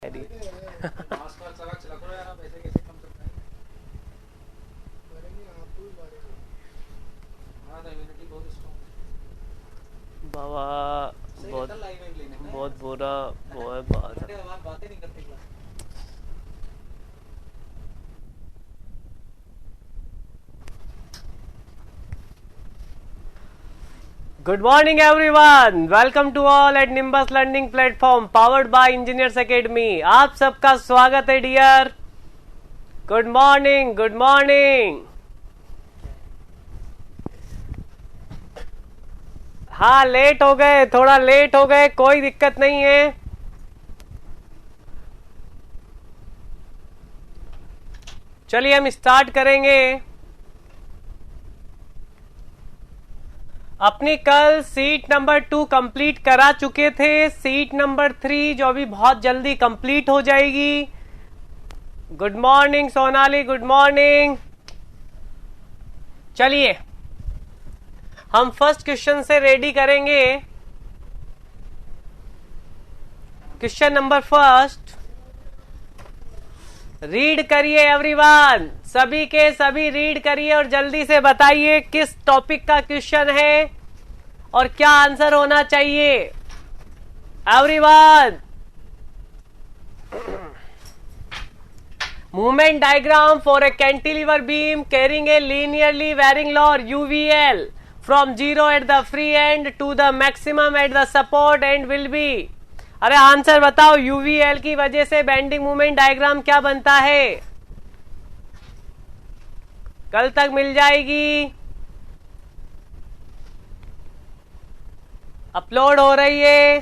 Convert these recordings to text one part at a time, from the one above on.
बाबा बहुत बुरा वो है बात। Good morning everyone. Welcome to all at Nimbus Learning Platform powered by Engineers Academy. आप सबका स्वागत है dear. Good morning, good morning. हाँ लेट हो गए, थोड़ा लेट हो गए, कोई दिक्कत नहीं है. चलिए हम स्टार्ट करेंगे. अपनी कल सीट नंबर 2 कंप्लीट करा चुके थे. सीट नंबर 3 जो अभी बहुत जल्दी कंप्लीट हो जाएगी. Good morning Sonali, good morning. चलिए हम फर्स्ट क्वेश्चन से रेडी करेंगे. क्वेश्चन नंबर फर्स्ट रीड करिए एवरीवन. सभी के सभी रीड करिए और जल्दी से बताइए किस टॉपिक का क्वेश्चन है और क्या आंसर होना चाहिए. Everyone, movement diagram for a cantilever beam carrying a linearly varying load UVL from 0 at the free end to the maximum at the support end will be. अरे आंसर बताओ, UVL की वजह से बेंडिंग मूवमेंट डायग्राम क्या बनता है. कल तक मिल जाएगी, अपलोड हो रही है.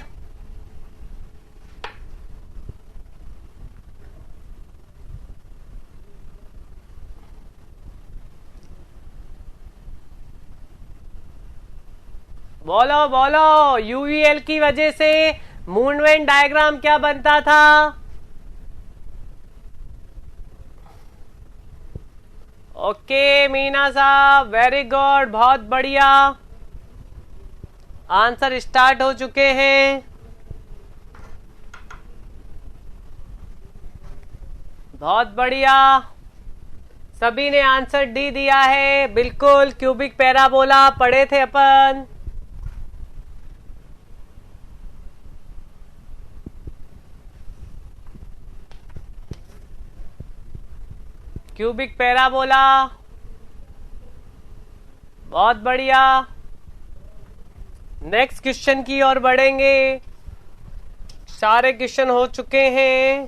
बोलो बोलो, यूवीएल की वजह से मूवमेंट डायग्राम क्या बनता था. ओके मीना साहब, वेरी गुड, बहुत बढ़िया. आंसर स्टार्ट हो चुके हैं. बहुत बढ़िया, सभी ने आंसर डी दिया है. बिल्कुल, क्यूबिक पैराबोला पढ़े थे अपन. क्यूबिक पैराबोला, बहुत बढ़िया. नेक्स्ट क्वेश्चन की ओर बढ़ेंगे. सारे क्वेश्चन हो चुके हैं.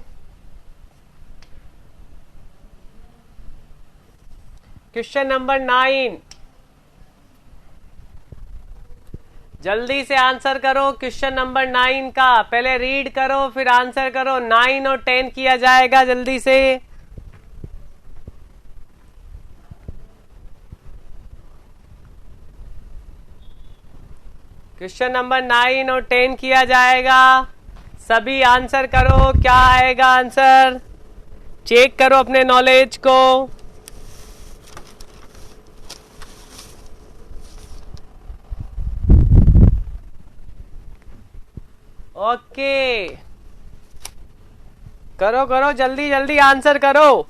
क्वेश्चन नंबर 9, जल्दी से आंसर करो. क्वेश्चन नंबर 9 का पहले रीड करो फिर आंसर करो. 9 और 10 किया जाएगा जल्दी से. क्वेश्चन नंबर 9 और 10 किया जाएगा. सभी आंसर करो. क्या आएगा आंसर, चेक करो अपने नॉलेज को. ओके, करो करो, जल्दी जल्दी आंसर करो.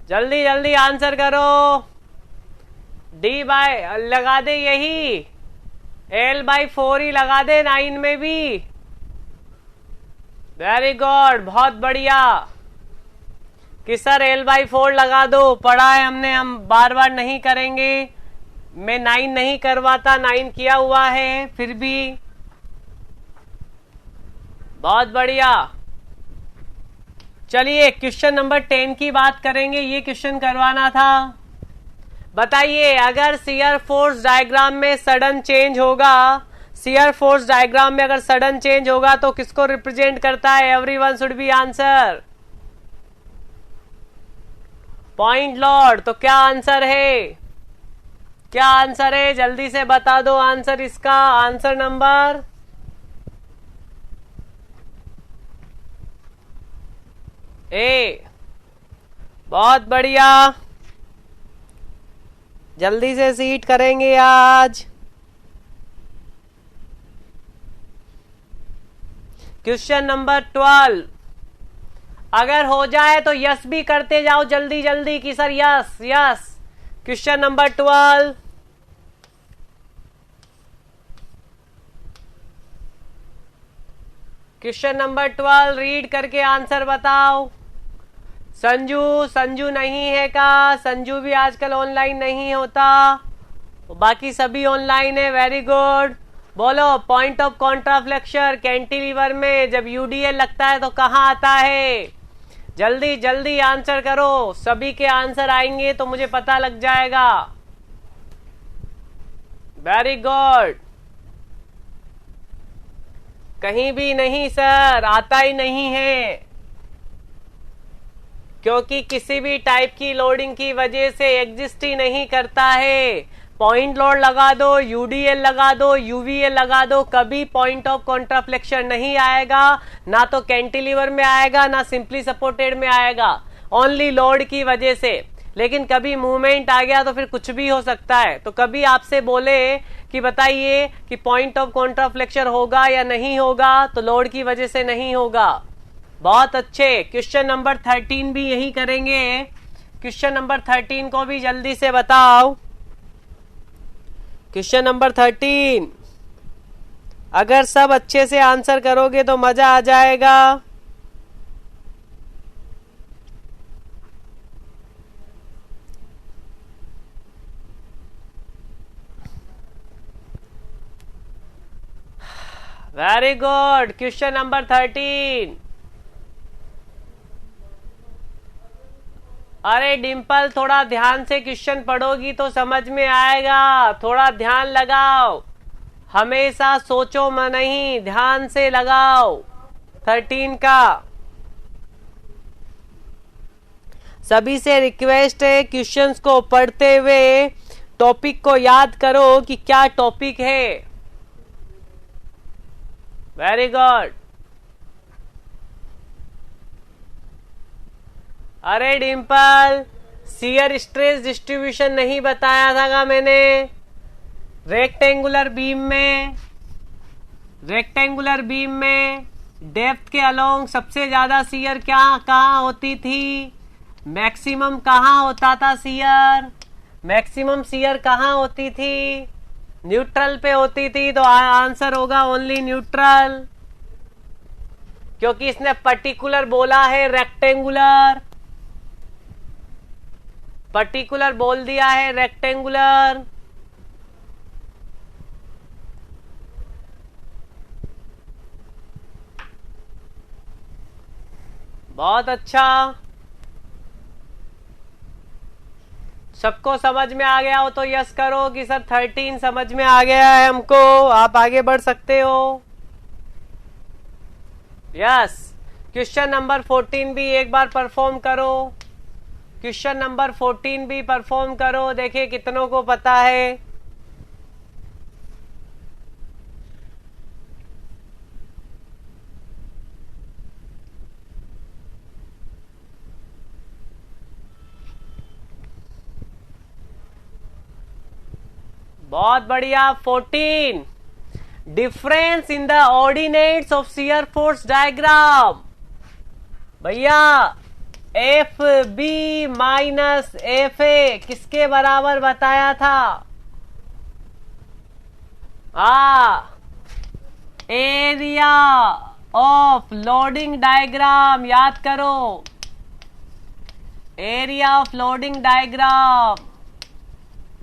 जल्दी जल्दी आंसर करो. डी बाय लगा दे, यही L/4 ही लगा दे 9 में भी. वेरी गुड, बहुत बढ़िया. कि सर L/4 लगा दो, पढ़ा है हमने, हम बार बार नहीं करेंगे. मैं 9 नहीं करवाता, 9 किया हुआ है फिर भी. बहुत बढ़िया. चलिए क्वेश्चन नंबर 10 की बात करेंगे. ये क्वेश्चन करवाना था. बताइए, अगर शियर फोर्स डायग्राम में सडन चेंज होगा, शियर फोर्स डायग्राम में अगर सडन चेंज होगा तो किसको रिप्रेजेंट करता है. Everyone should be answer. Point load. तो क्या आंसर है, क्या आंसर है, जल्दी से बता दो आंसर इसका. Answer number A. बहुत बढ़िया, जल्दी से सीट करेंगे आज. क्वेश्चन नंबर 12, अगर हो जाए तो यस भी करते जाओ जल्दी जल्दी कि sir yes yes. Question number 12, question number 12 read करके आंसर बताओ। संजू, संजू नहीं है का? संजू भी आजकल ऑनलाइन नहीं होता, बाकी सभी ऑनलाइन है। Very good. बोलो, पॉइंट ऑफ कॉन्ट्राफ्लेक्शन कैंटिलीवर में जब यूडीएल लगता है तो कहाँ आता है? जल्दी जल्दी आंसर करो, सभी के आंसर आएंगे तो मुझे पता लग जाएगा। Very good. कहीं भी नहीं सर, आता ही नहीं है, क्योंकि किसी भी टाइप की लोडिंग की वजह से एग्जिस्ट ही नहीं करता है। पॉइंट लोड लगा दो, यूडीएल लगा दो, यूवीएल लगा दो, कभी पॉइंट ऑफ कॉन्ट्राफ्लेक्शन नहीं आएगा, ना तो कैंटिलीवर में आएगा ना सिंपली सपोर्टेड में आएगा, ओनली लोड की वजह से। लेकिन कभी मूवमेंट आ गया तो फिर कुछ भी हो सकता है। तो कभी आपसे बोले कि बताइए कि पॉइंट ऑफ कॉन्ट्राफ्लेक्शन होगा या नहीं होगा, तो लोड की वजह से नहीं होगा। बहुत अच्छे। क्वेश्चन नंबर 13 भी यही करेंगे। क्वेश्चन नंबर 13 को भी जल्दी से बताओ। क्वेश्चन नंबर 13, अगर सब अच्छे से आंसर करोगे तो मजा आ जाएगा। Very good. क्वेश्चन नंबर 13, अरे डिम्पल थोड़ा ध्यान से क्वेश्चन पढ़ोगी तो समझ में आएगा, थोड़ा ध्यान लगाओ, हमेशा सोचो में नहीं, ध्यान से लगाओ। 13 का सभी से रिक्वेस्ट है, क्वेश्चंस को पढ़ते हुए टॉपिक को याद करो कि क्या टॉपिक है। Very good. अरे डिम्पल, शियर स्ट्रेस डिस्ट्रीब्यूशन नहीं बताया था का मैंने? रेक्टेंगुलर बीम में डेप्थ के अलोंग सबसे ज्यादा शियर क्या कहाँ होती थी? मैक्सिमम कहाँ होता था शियर? मैक्सिमम शियर कहाँ होती थी? न्यूट्रल पे होती थी, तो आंसर होगा ओनली न्यूट्रल, क्योंकि इसने पर्टिकुलर बोला है, रेक्टेंगुलर पर्टिकुलर बोल दिया है, रेक्टेंगुलर। बहुत अच्छा, सबको समझ में आ गया हो तो यस करो कि सर 13 समझ में आ गया है हमको, आप आगे बढ़ सकते हो। यस। क्वेश्चन नंबर 14 भी एक बार परफॉर्म करो। क्वेश्चन नंबर 14 भी परफॉर्म करो, देखिए कितनों को पता है। बहुत बढ़िया। 14, difference in the ordinates of shear force diagram. भैया F B minus F A किसके बराबर बताया था? एरिया ऑफ लोडिंग डायग्राम, याद करो, area of loading diagram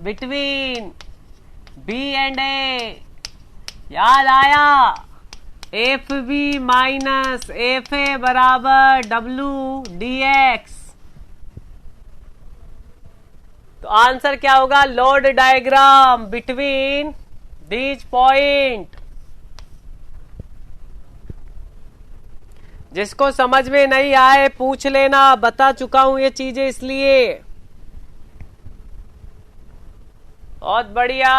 between B and A. याद आया? F B minus F A बराबर डब्ल्यू डी एक्स। तो आंसर क्या होगा? Load diagram between these point. जिसको समझ में नहीं आए पूछ लेना, बता चुका हूं ये चीजें इसलिए। बहुत बढ़िया।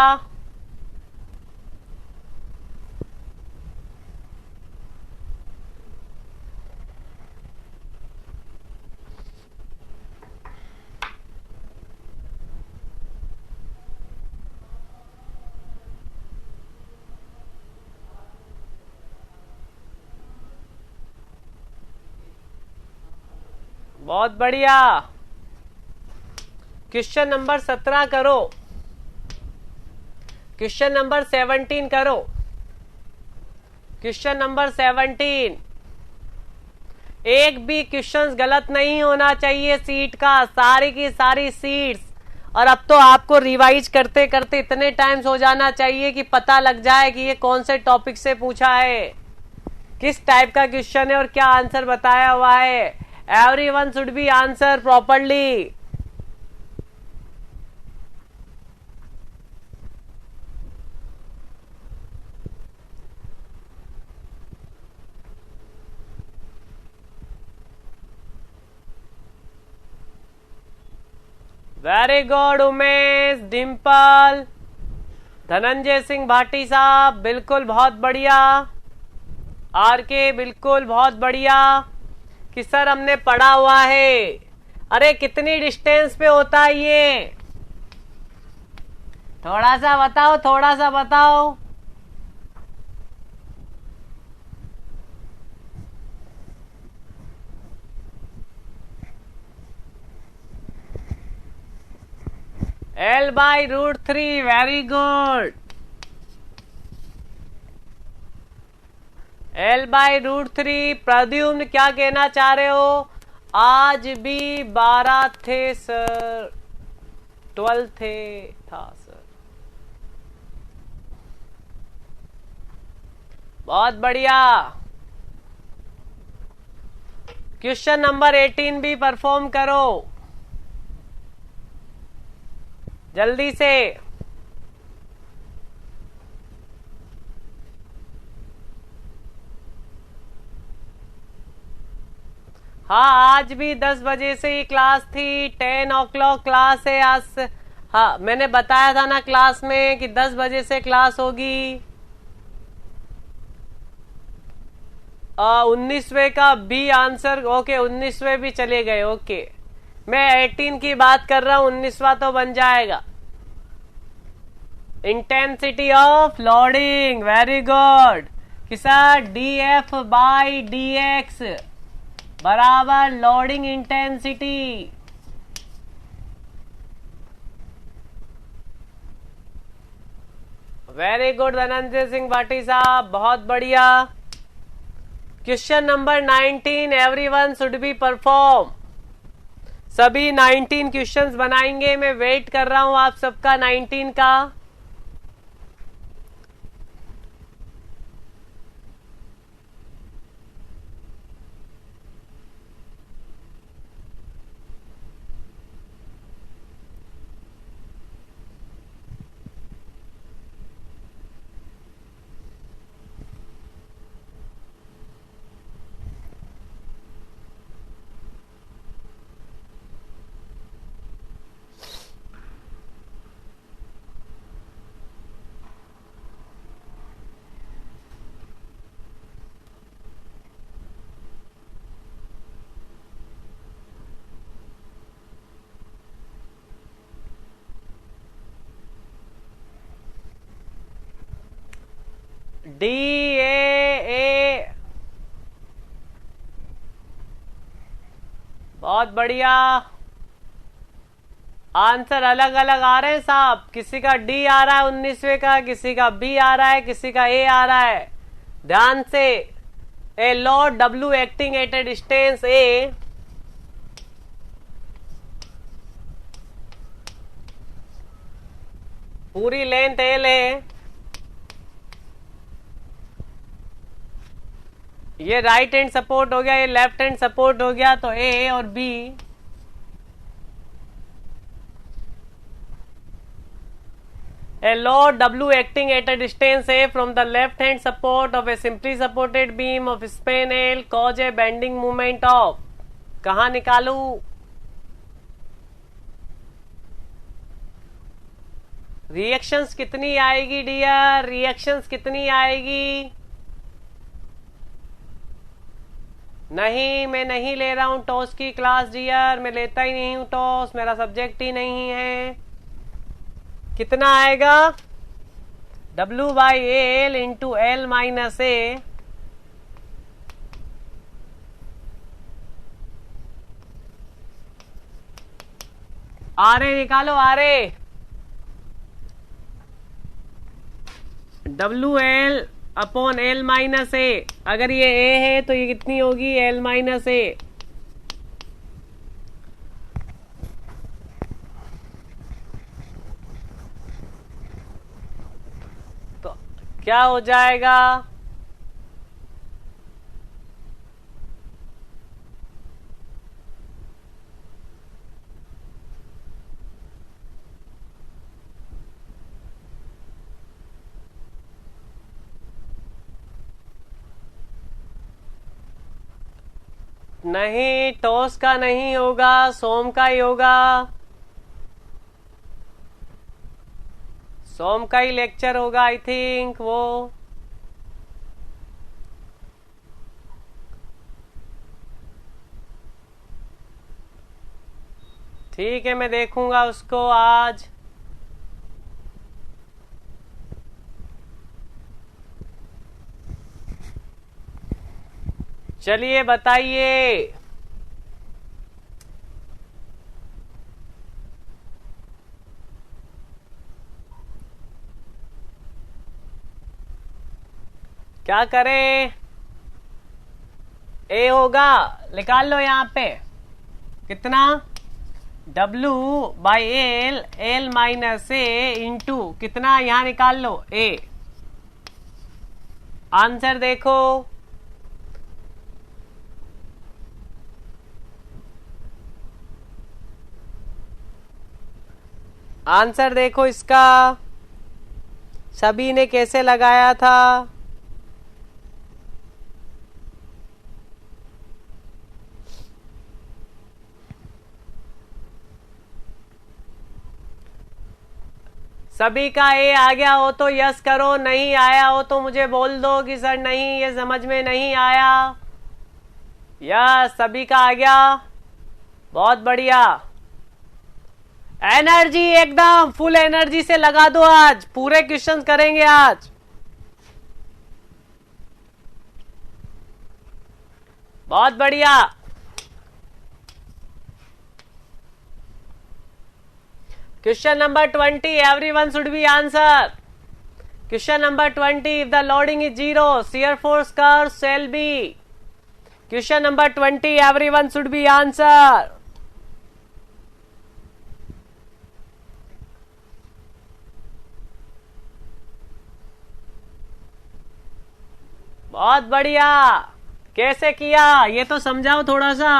बहुत बढ़िया। क्वेश्चन नंबर 17 करो, क्वेश्चन नंबर 17 करो, क्वेश्चन नंबर 17। एक भी क्वेश्चन गलत नहीं होना चाहिए सीट का, सारी की सारी सीट्स। और अब तो आपको रिवाइज करते करते इतने टाइम्स हो जाना चाहिए कि पता लग जाए कि ये कौन से टॉपिक से पूछा है, किस टाइप का क्वेश्चन है और क्या आंसर बताया हुआ है। Everyone should be answer properly. Very good Umesh, Dimple, Dhananjay Singh Bhati साहब, बिल्कुल बहुत बढ़िया। आर के बिल्कुल बहुत बढ़िया कि सर हमने पढ़ा हुआ है। अरे कितनी डिस्टेंस पे होता है ये, थोड़ा सा बताओ, थोड़ा सा बताओ। L/√3, very good. L/√3। Pradyumna क्या कहना चाह रहे हो? आज भी 12 थे सर, 12 थे था सर। बहुत बढ़िया। क्वेश्चन नंबर 18 भी परफॉर्म करो जल्दी से। हाँ, आज भी 10 बजे से ही क्लास थी, 10 o'clock क्लास है आज से। हाँ, मैंने बताया था ना क्लास में कि 10 बजे से क्लास होगी। 19वें का बी आंसर, ओके 19वें भी चले गए, ओके। मैं 18 की बात कर रहा हूं, 19वां तो बन जाएगा। Intensity of loading, very good. किसा dF/dx बराबर loading intensity. Very good Dhananjay Singh Bhati साहब, बहुत बढ़िया। Question number 19, everyone should be perform. सभी 19 क्वेश्चंस बनाएंगे, मैं वेट कर रहा हूं आप सबका 19 का। DAA, बहुत बढ़िया। आंसर अलग अलग आ रहे हैं साहब, किसी का डी आ रहा है 19वें का, किसी का बी आ रहा है, किसी का ए आ रहा है। ध्यान से। A load W acting at a distance a पूरी लेंथ एल है। ये राइट हैंड सपोर्ट हो गया, ये लेफ्ट हैंड सपोर्ट हो गया, तो ए और B. A load W acting at a distance A from the left hand support of a simply supported beam of span L cause a bending moment of, कहाँ निकालू? Reactions कितनी आएगी dear, reactions कितनी आएगी? नहीं, मैं नहीं ले रहा हूं टॉस की क्लास डियर, मैं लेता ही नहीं हूं टॉस, मेरा सब्जेक्ट ही नहीं है। कितना आएगा? W/L into L minus A, आरे निकालो, आरे W L upon L minus A. अगर ये ए है तो ये कितनी होगी, एल माइनस ए। तो क्या हो जाएगा, नहीं टॉस का नहीं होगा, सोम का ही होगा। सोम का ही लेक्चर होगा आई थिंक वो। ठीक है, मैं देखूंगा उसको आज। चलिए बताइए। क्या करें, ए होगा, निकाल लो यहां पे कितना, W by L, L minus A into कितना, यहां निकाल लो ए। आंसर देखो, आंसर देखो इसका, सभी ने कैसे लगाया था। सभी का ए आ गया हो तो यस करो, नहीं आया हो तो मुझे बोल दो कि सर नहीं, ये समझ में नहीं आया। यस, सभी का आ गया, बहुत बढ़िया। एनर्जी एकदम फुल एनर्जी से लगा दो, आज पूरे क्वेश्चन करेंगे आज। बहुत बढ़िया। Question number 20, everyone should be answer. Question number 20, if the loading is 0, shear force curve shall be. Question number 20, everyone should be answer. बहुत बढ़िया, कैसे किया ये तो समझाओ थोड़ा सा।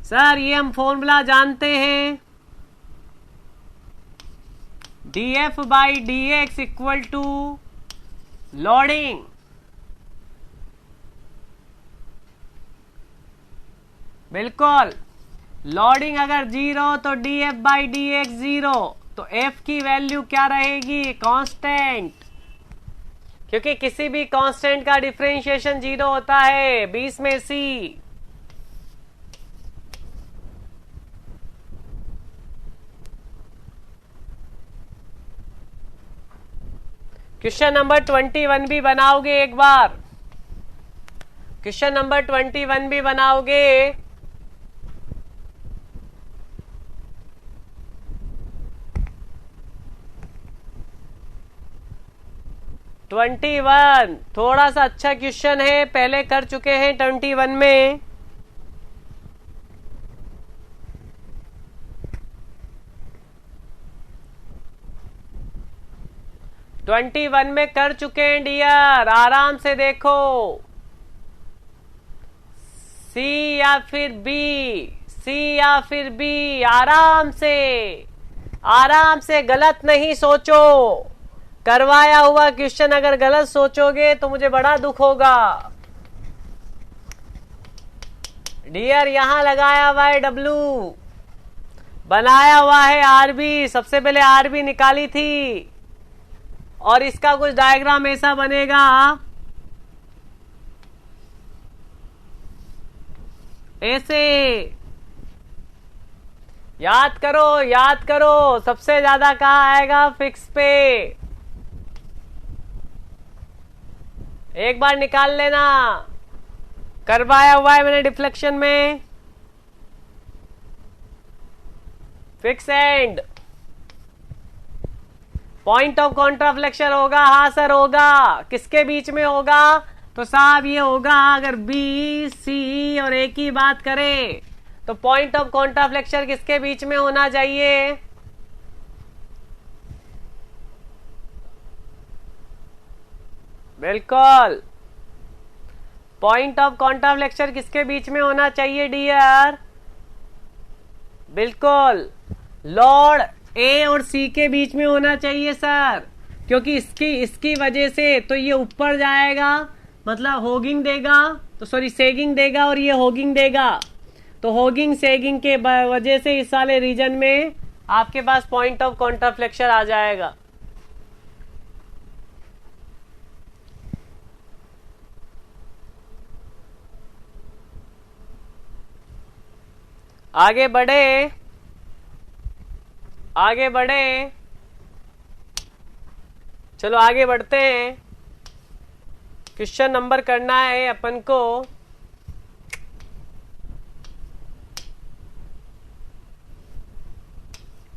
सर ये हम फॉर्मूला जानते हैं, df by dx equal to loading. बिल्कुल, लोडिंग अगर 0 तो df बाई dx 0, तो f की वैल्यू क्या रहेगी, कांस्टेंट, क्योंकि किसी भी कांस्टेंट का डिफरेंशिएशन 0 होता है 20 में c। क्वेश्चन नंबर 21 भी बनाओगे एक बार, क्वेश्चन नंबर 21 भी बनाओगे। ट्वेंटी वन थोड़ा सा अच्छा क्वेश्चन है, पहले कर चुके हैं 21 में। ट्वेंटी वन में कर चुके हैं डियर, आराम से देखो। सी या फिर बी, सी या फिर बी, आराम से, आराम से, गलत नहीं सोचो। करवाया हुआ क्वेश्चन अगर गलत सोचोगे तो मुझे बड़ा दुख होगा। डियर यहां लगाया हुआ है डब्लू, बनाया हुआ है आरबी, सबसे पहले आरबी निकाली थी, और इसका कुछ डायग्राम ऐसा बनेगा, ऐसे। याद करो, याद करो, सबसे ज्यादा कहाँ आएगा, फिक्स पे। एक बार निकाल लेना, करवाया हुआ है मैंने डिफ्लेक्शन में, फिक्स एंड। पॉइंट ऑफ कॉन्ट्राफ्लेक्शन होगा, हाँ सर होगा। किसके बीच में होगा? तो साहब ये होगा अगर बी सी और ए की बात करें तो पॉइंट ऑफ कॉन्ट्राफ्लेक्शन किसके बीच में होना चाहिए? बिल्कुल, पॉइंट ऑफ कॉन्ट्राफ्लेक्शन किसके बीच में होना चाहिए डियर? बिल्कुल, लॉर्ड ए और सी के बीच में होना चाहिए सर, क्योंकि इसकी वजह से तो ये ऊपर जाएगा, मतलब होगिंग देगा, तो सॉरी सेगिंग देगा और ये होगिंग देगा, तो होगिंग सेगिंग के वजह से इस वाले रीजन में आपके पास पॉइंट ऑफ कॉन्ट्राफ्लेक्शन आ जाएगा। आगे बढ़े, आगे बढ़े, चलो आगे बढ़ते हैं। क्वेश्चन नंबर करना है अपन को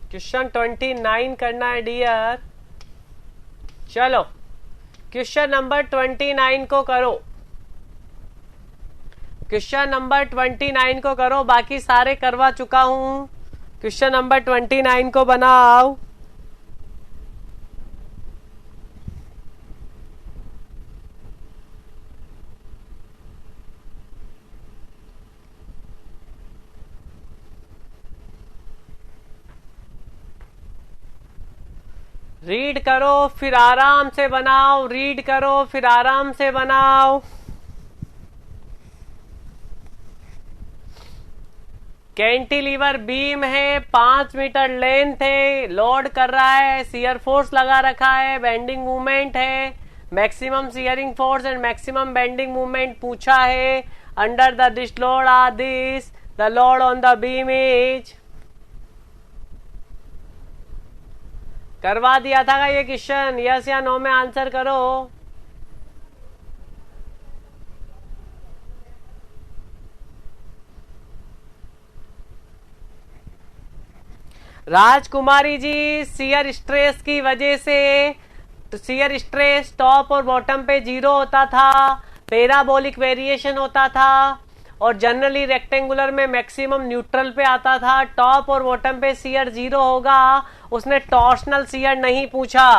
क्वेश्चन 29 करना है डियर। चलो क्वेश्चन नंबर 29 को करो, क्वेश्चन नंबर 29 को करो, बाकी सारे करवा चुका हूं। क्वेश्चन नंबर 29 को बनाओ। रीड करो फिर आराम से बनाओ, रीड करो फिर आराम से बनाओ। कैंटिलीवर बीम है, 5 मीटर लेंथ है, लोड कर रहा है, शियर फोर्स लगा रखा है, बेंडिंग मूवमेंट है, maximum shearing force and maximum bending movement पूछा है। Under the this load or this, the load on the beam is. करवा दिया था ये क्वेश्चन, यस या नो में आंसर करो। राजकुमारी जी, शियर स्ट्रेस की वजह से, तो शियर स्ट्रेस टॉप और बॉटम पे 0 होता था, पैराबोलिक वेरिएशन होता था, और जनरली रेक्टेंगुलर में मैक्सिमम न्यूट्रल पे आता था। टॉप और बॉटम पे शियर 0 होगा। उसने टॉर्सनल शियर नहीं पूछा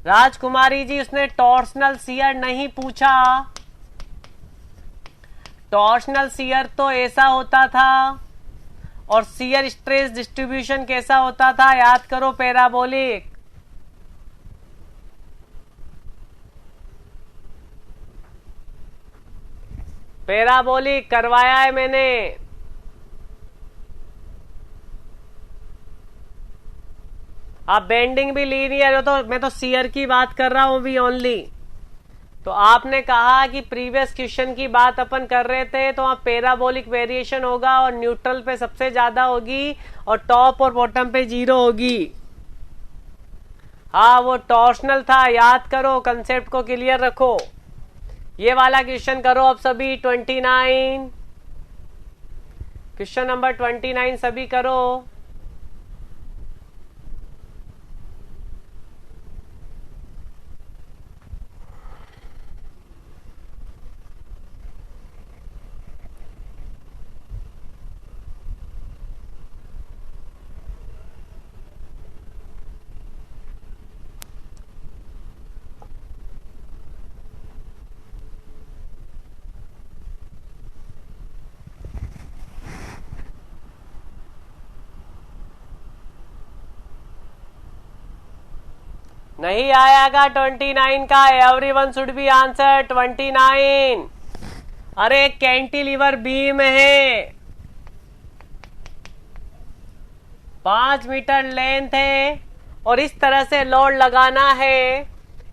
राजकुमारी जी, उसने टॉर्सनल शियर नहीं पूछा। टॉर्सनल शियर तो ऐसा होता था, और शियर स्ट्रेस डिस्ट्रीब्यूशन कैसा होता था? याद करो, पैराबोलिक। पैराबोलिक करवाया है मैंने। आप बेंडिंग भी लीनियर हो, तो मैं तो शियर की बात कर रहा हूं भी ओनली। तो आपने कहा कि प्रीवियस क्वेश्चन की बात अपन कर रहे थे, तो वहां पैराबोलिक वेरिएशन होगा और न्यूट्रल पे सबसे ज्यादा होगी और टॉप और बॉटम पे 0 होगी। हाँ वो टॉर्सनल था, याद करो, कंसेप्ट को क्लियर रखो। ये वाला क्वेश्चन करो अब सभी। 29 क्वेश्चन नंबर 29 सभी करो। नहीं आएगा 29 का, एवरीवन शुड बी आंसर 29। अरे कैंटिलीवर बीम है, 5 मीटर लेंथ है, और इस तरह से लोड लगाना है,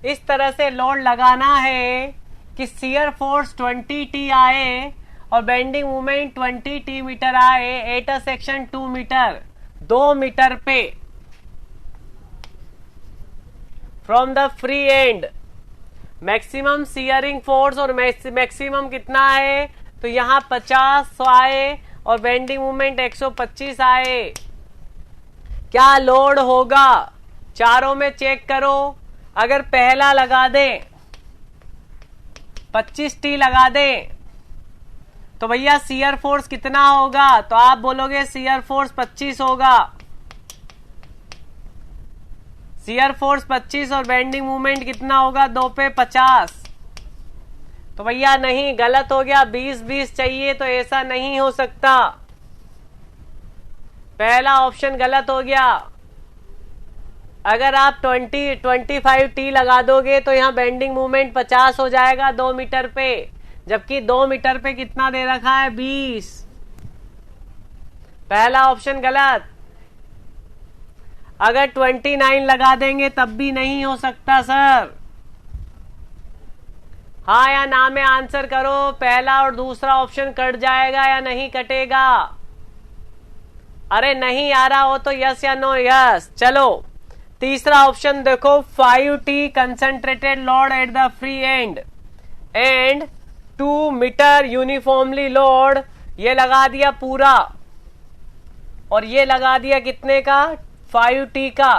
इस तरह से लोड लगाना है कि शियर फोर्स 20 टी आए और बेंडिंग मूवमेंट 20 टी मीटर आए at a section 2 metre, 2 metre पे from the free end. Maximum shearing force और मैक्सिमम कितना है? तो यहां 50 आए और बेंडिंग मूवमेंट 125 आए। क्या लोड होगा, चारों में चेक करो। अगर पहला लगा दें 25T लगा दें तो भैया शियर फोर्स कितना होगा, तो आप बोलोगे शियर फोर्स 25 होगा। शियर फोर्स 25 और बेंडिंग मूवमेंट कितना होगा, 2 पे 50। तो भैया नहीं, गलत हो गया, 20-20 चाहिए, तो ऐसा नहीं हो सकता। पहला ऑप्शन गलत हो गया। अगर आप 25T लगा दोगे तो यहाँ बेंडिंग मूवमेंट 50 हो जाएगा 2 मीटर पे, जबकि 2 मीटर पे कितना दे रखा है, 20। पहला ऑप्शन गलत। अगर 29 लगा देंगे तब भी नहीं हो सकता सर। हाँ या ना में आंसर करो, पहला और दूसरा ऑप्शन कट जाएगा या नहीं कटेगा। अरे नहीं आ रहा हो तो यस या नो, यस। चलो तीसरा ऑप्शन देखो, 5T concentrated load at the free end and 2 metre uniformly load, ये लगा दिया पूरा, और ये लगा दिया कितने का, 5T का।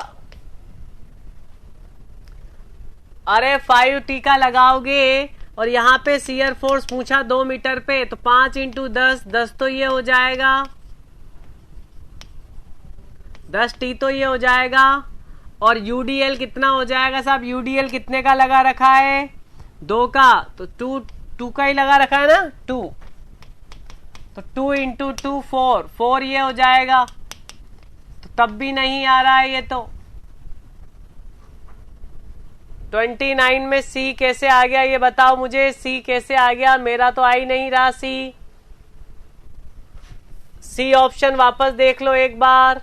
अरे 5T का लगाओगे और यहाँ पे शियर फोर्स पूछा 2 मीटर पे, तो 5 × 10 तो ये हो जाएगा 10T, तो ये हो जाएगा। और यूडीएल कितना हो जाएगा साहब, यूडीएल कितने का लगा रखा है, 2 का, तो 2 का ही लगा रखा है ना, 2, तो 2 × 2 4 ये हो जाएगा। तो तब भी नहीं आ रहा है ये तो। 29 में सी कैसे आ गया, ये बताओ मुझे, सी कैसे आ गया, मेरा तो आ ही नहीं रहा सी ऑप्शन वापस देख लो एक बार।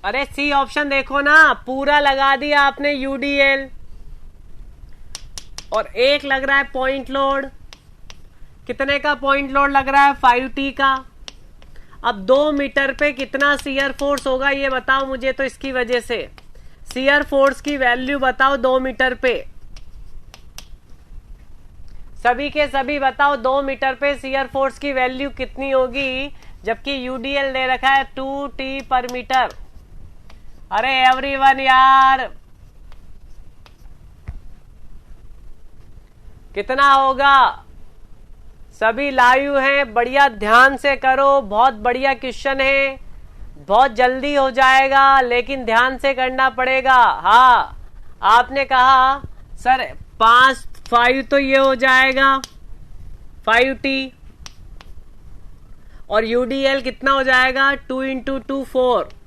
अरे सी ऑप्शन देखो ना, पूरा लगा दिया आपने यूडीएल, और एक लग रहा है पॉइंट लोड। कितने का पॉइंट लोड लग रहा है, 5T का। अब 2 मीटर पे कितना शियर फोर्स होगा ये बताओ मुझे, तो इसकी वजह से शियर फोर्स की वैल्यू बताओ 2 मीटर पे, सभी के सभी बताओ 2 मीटर पे शियर फोर्स की वैल्यू कितनी होगी, जबकि यूडीएल दे रखा है 2T पर मीटर। अरे एवरीवन यार, कितना होगा, सभी लाइव हैं, बढ़िया ध्यान से करो, बहुत बढ़िया क्वेश्चन है, बहुत जल्दी हो जाएगा, लेकिन ध्यान से करना पड़ेगा। हाँ आपने कहा सर 5 तो ये हो जाएगा 5T, और यूडीएल कितना हो जाएगा, 2 × 2 4।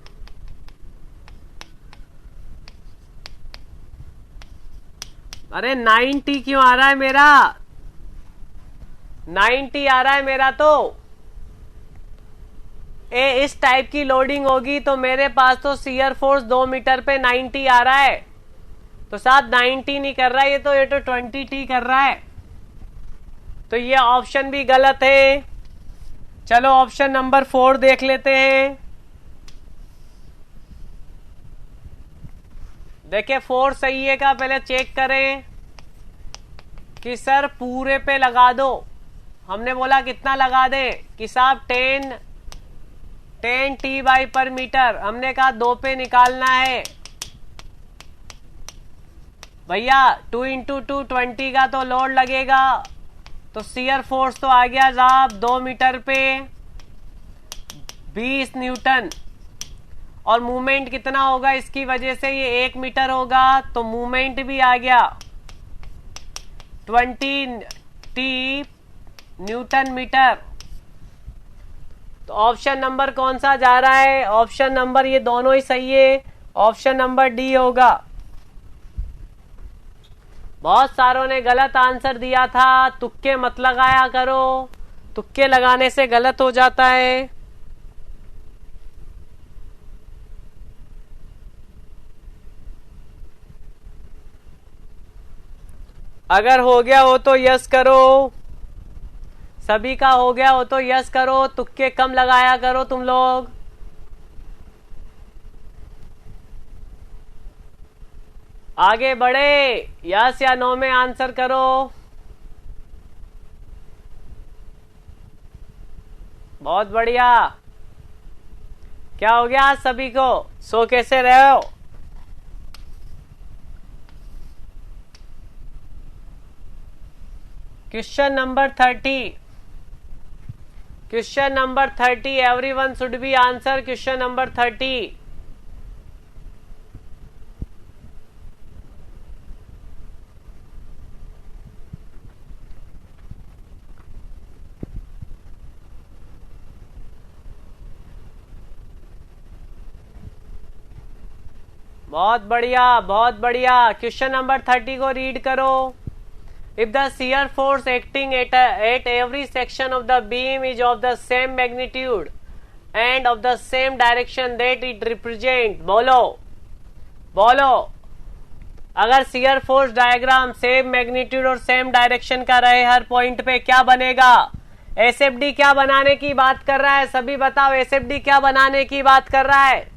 अरे 9T क्यों आ रहा है मेरा, 9T आ रहा है मेरा, तो इस टाइप की लोडिंग होगी तो मेरे पास तो शियर फोर्स 2 मीटर पे 9T आ रहा है, तो साथ 9T नहीं कर रहा है, ये तो 20T कर रहा है, तो ये ऑप्शन भी गलत है। चलो ऑप्शन नंबर 4 देख लेते हैं। देखिए 4 सही है का पहले चेक करें कि सर पूरे पे लगा दो। हमने बोला कितना लगा दे कि साहब 10T पर मीटर, हमने कहा 2 पे निकालना है भैया। 2 × 2 20 का तो लोड लगेगा, तो शियर फोर्स तो आ गया साहब 2 मीटर पे 20 न्यूटन, और मूवमेंट कितना होगा इसकी वजह से, ये 1 मीटर होगा, तो मूवमेंट भी आ गया 20T न्यूटन मीटर। तो ऑप्शन नंबर कौन सा जा रहा है, ऑप्शन नंबर, ये दोनों ही सही है, ऑप्शन नंबर डी होगा। बहुत सारों ने गलत आंसर दिया था, तुक्के मत लगाया करो, तुक्के लगाने से गलत हो जाता है। अगर हो गया हो तो यस करो, सभी का हो गया हो तो यस करो, तुक्के कम लगाया करो तुम लोग। आगे बढ़े, यस या नो में आंसर करो। बहुत बढ़िया। क्या हो गया आज सभी को? सो कैसे रहे हो? Question number 30। Question number 30, everyone should be answer question number 30। बहुत बढ़िया, बहुत बढ़िया। क्वेश्चन नंबर 30 को रीड करो। If the shear force acting at every section of the beam is of the same magnitude and of the same direction that it represent, बोलो बोलो। अगर shear force diagram same magnitude और same direction का रहे हर point पे, क्या बनेगा? SFD क्या बनाने की बात कर रहा है? सभी बताओ, एसएफडी क्या बनाने की बात कर रहा है?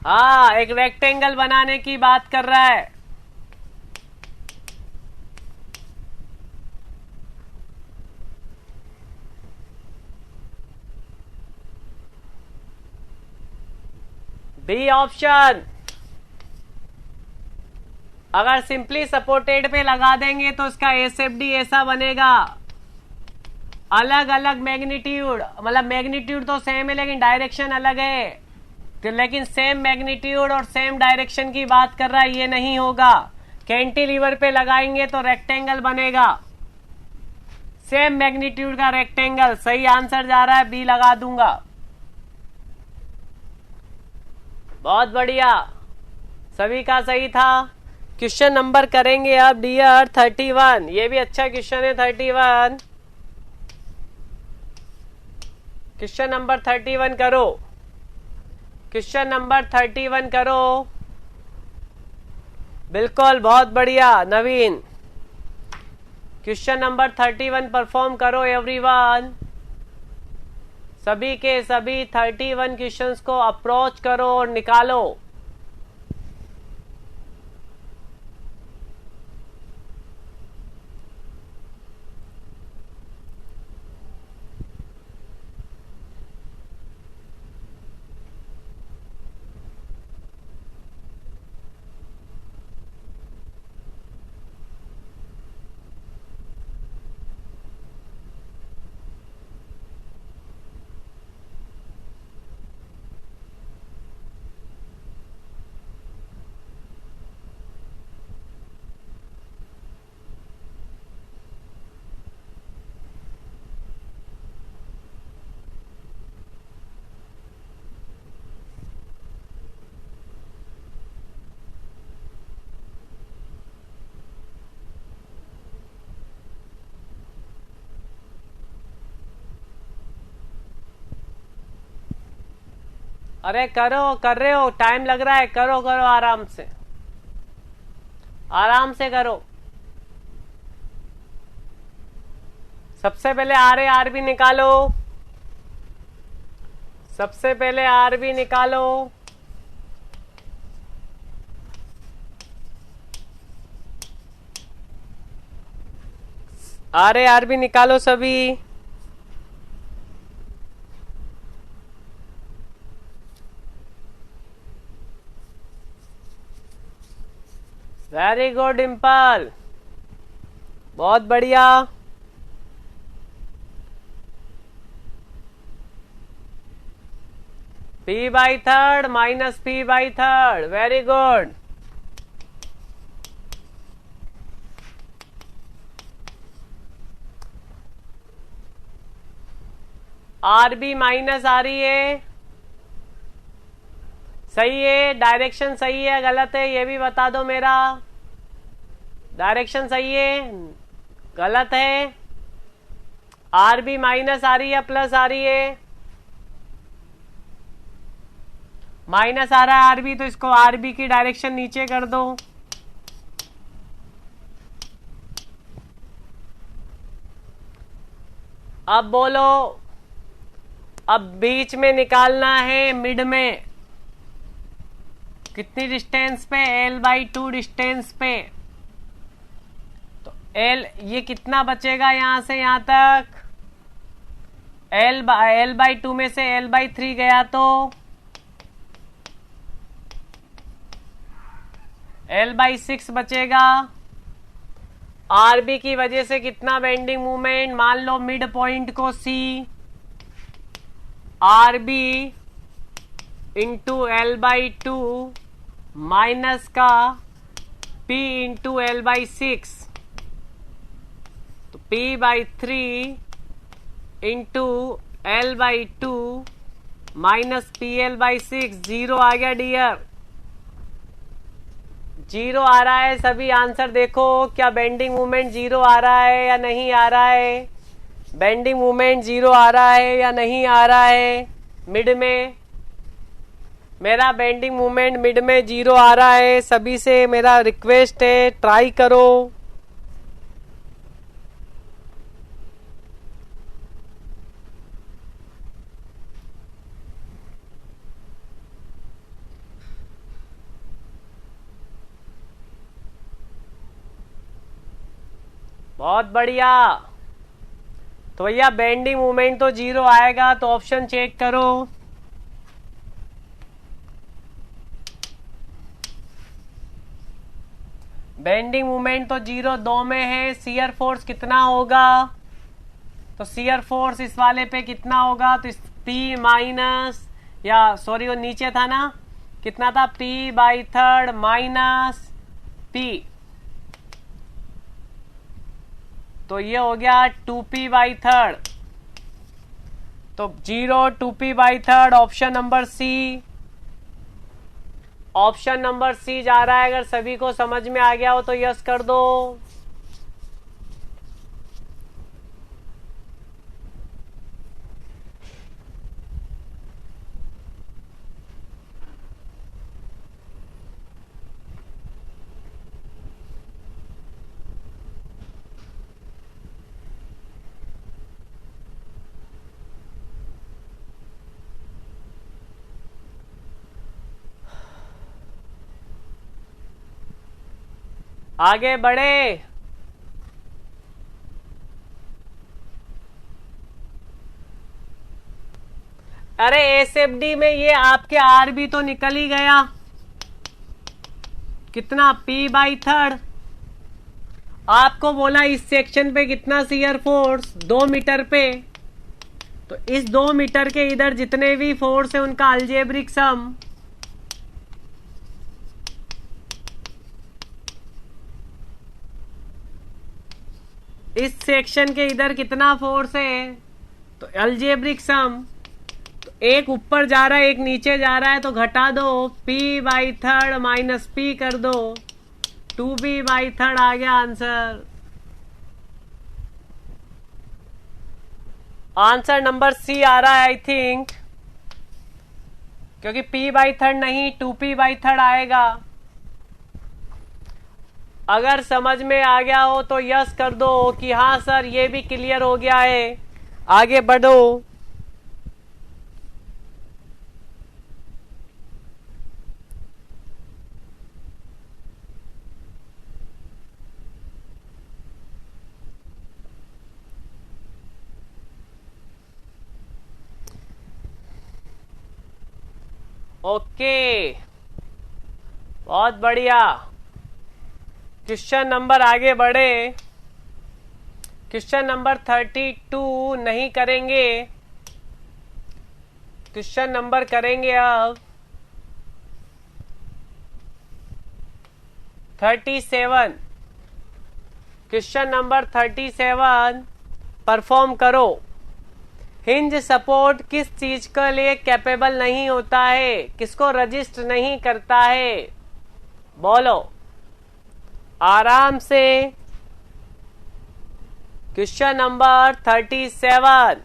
हाँ, एक रेक्टेंगल बनाने की बात कर रहा है। B option. अगर सिंपली सपोर्टेड पे लगा देंगे तो उसका एसएफडी ऐसा बनेगा। अलग अलग मैग्नीट्यूड, मतलब मैग्नीट्यूड तो सेम है लेकिन डायरेक्शन अलग है, तो लेकिन सेम मैग्नीट्यूड और सेम डायरेक्शन की बात कर रहा है, ये नहीं होगा। कैंटिलीवर पे लगाएंगे तो रेक्टेंगल बनेगा, सेम मैग्नीट्यूड का रेक्टेंगल। सही आंसर जा रहा है, बी लगा दूंगा। बहुत बढ़िया, सभी का सही था। क्वेश्चन नंबर करेंगे अब डियर 31। ये भी अच्छा क्वेश्चन है 31। क्वेश्चन नंबर 31 करो। क्वेश्चन नंबर 31 करो। बिल्कुल, बहुत बढ़िया नवीन। क्वेश्चन नंबर 31 परफॉर्म करो एवरीवन। सभी के सभी 31 क्वेश्चंस को अप्रोच करो और निकालो। अरे करो, कर रहे हो, टाइम लग रहा है, करो करो आराम से, आराम से करो। सबसे पहले आर बी निकालो, सबसे पहले आर बी निकालो। आर बी निकालो सभी। वेरी गुड डिम्पल, बहुत बढ़िया। P by third minus P by third, very good. R B minus आ रही है, सही है। डायरेक्शन सही है गलत है ये भी बता दो मेरा। डायरेक्शन सही है गलत है? आर बी माइनस आ रही है प्लस आ रही है? माइनस आ रहा है आर बी, तो इसको आर बी की डायरेक्शन नीचे कर दो। अब बोलो, अब बीच में निकालना है, मिड में कितनी डिस्टेंस पे, L/2 डिस्टेंस पे। तो L ये कितना बचेगा यहां से यहां तक, L/2 में से L/3 गया तो L/6 बचेगा। RB की वजह से कितना बेंडिंग मूवमेंट, मान लो मिड पॉइंट को C, RB into L/2 minus का P इंटू L/6, तो P/3 into L/2 minus PL/6, 0 आ गया डियर, 0 आ रहा है। सभी आंसर देखो, क्या बेंडिंग मूवमेंट 0 आ रहा है या नहीं आ रहा है, बेंडिंग मूवमेंट 0 आ रहा है या नहीं आ रहा है। मिड में मेरा बेंडिंग मूवमेंट मिड में 0 आ रहा है। सभी से मेरा रिक्वेस्ट है, ट्राई करो। बहुत बढ़िया। तो भैया बेंडिंग मूवमेंट तो 0 आएगा, तो ऑप्शन चेक करो। बेंडिंग मूवमेंट तो 0 2 में है। शियर फोर्स कितना होगा, तो शियर फोर्स इस वाले पे कितना होगा, तो P माइनस, या सॉरी वो नीचे था ना, कितना था, P/3 माइनस P, तो ये हो गया 2P/3। तो 0 2P/3, option number C, option number C जा रहा है। अगर सभी को समझ में आ गया हो तो यस कर दो। आगे बढ़े। अरे एसएफडी में ये आपके आरबी तो निकल ही गया, कितना, P/3। आपको बोला इस सेक्शन पे कितना शियर फोर्स, 2 मीटर पे, तो इस 2 मीटर के इधर जितने भी फोर्स है उनका अलजेब्रिक सम, इस सेक्शन के इधर कितना फोर्स है, तो अलजेब्रिक सम, तो एक ऊपर जा रहा है एक नीचे जा रहा है, तो घटा दो, P/3 माइनस P कर दो, 2B/3 आ गया आंसर। आंसर नंबर सी आ रहा है आई थिंक, क्योंकि P/3 नहीं 2P/3 आएगा। अगर समझ में आ गया हो तो यस कर दो कि हाँ सर ये भी क्लियर हो गया है। आगे बढ़ो। ओके, बहुत बढ़िया। क्वेश्चन नंबर आगे बढ़े। क्वेश्चन नंबर 32 नहीं करेंगे, क्वेश्चन नंबर करेंगे अब 37। क्वेश्चन नंबर 37 परफॉर्म करो। हिंज सपोर्ट किस चीज के लिए कैपेबल नहीं होता है, किसको रजिस्ट नहीं करता है, बोलो आराम से। Question number 37।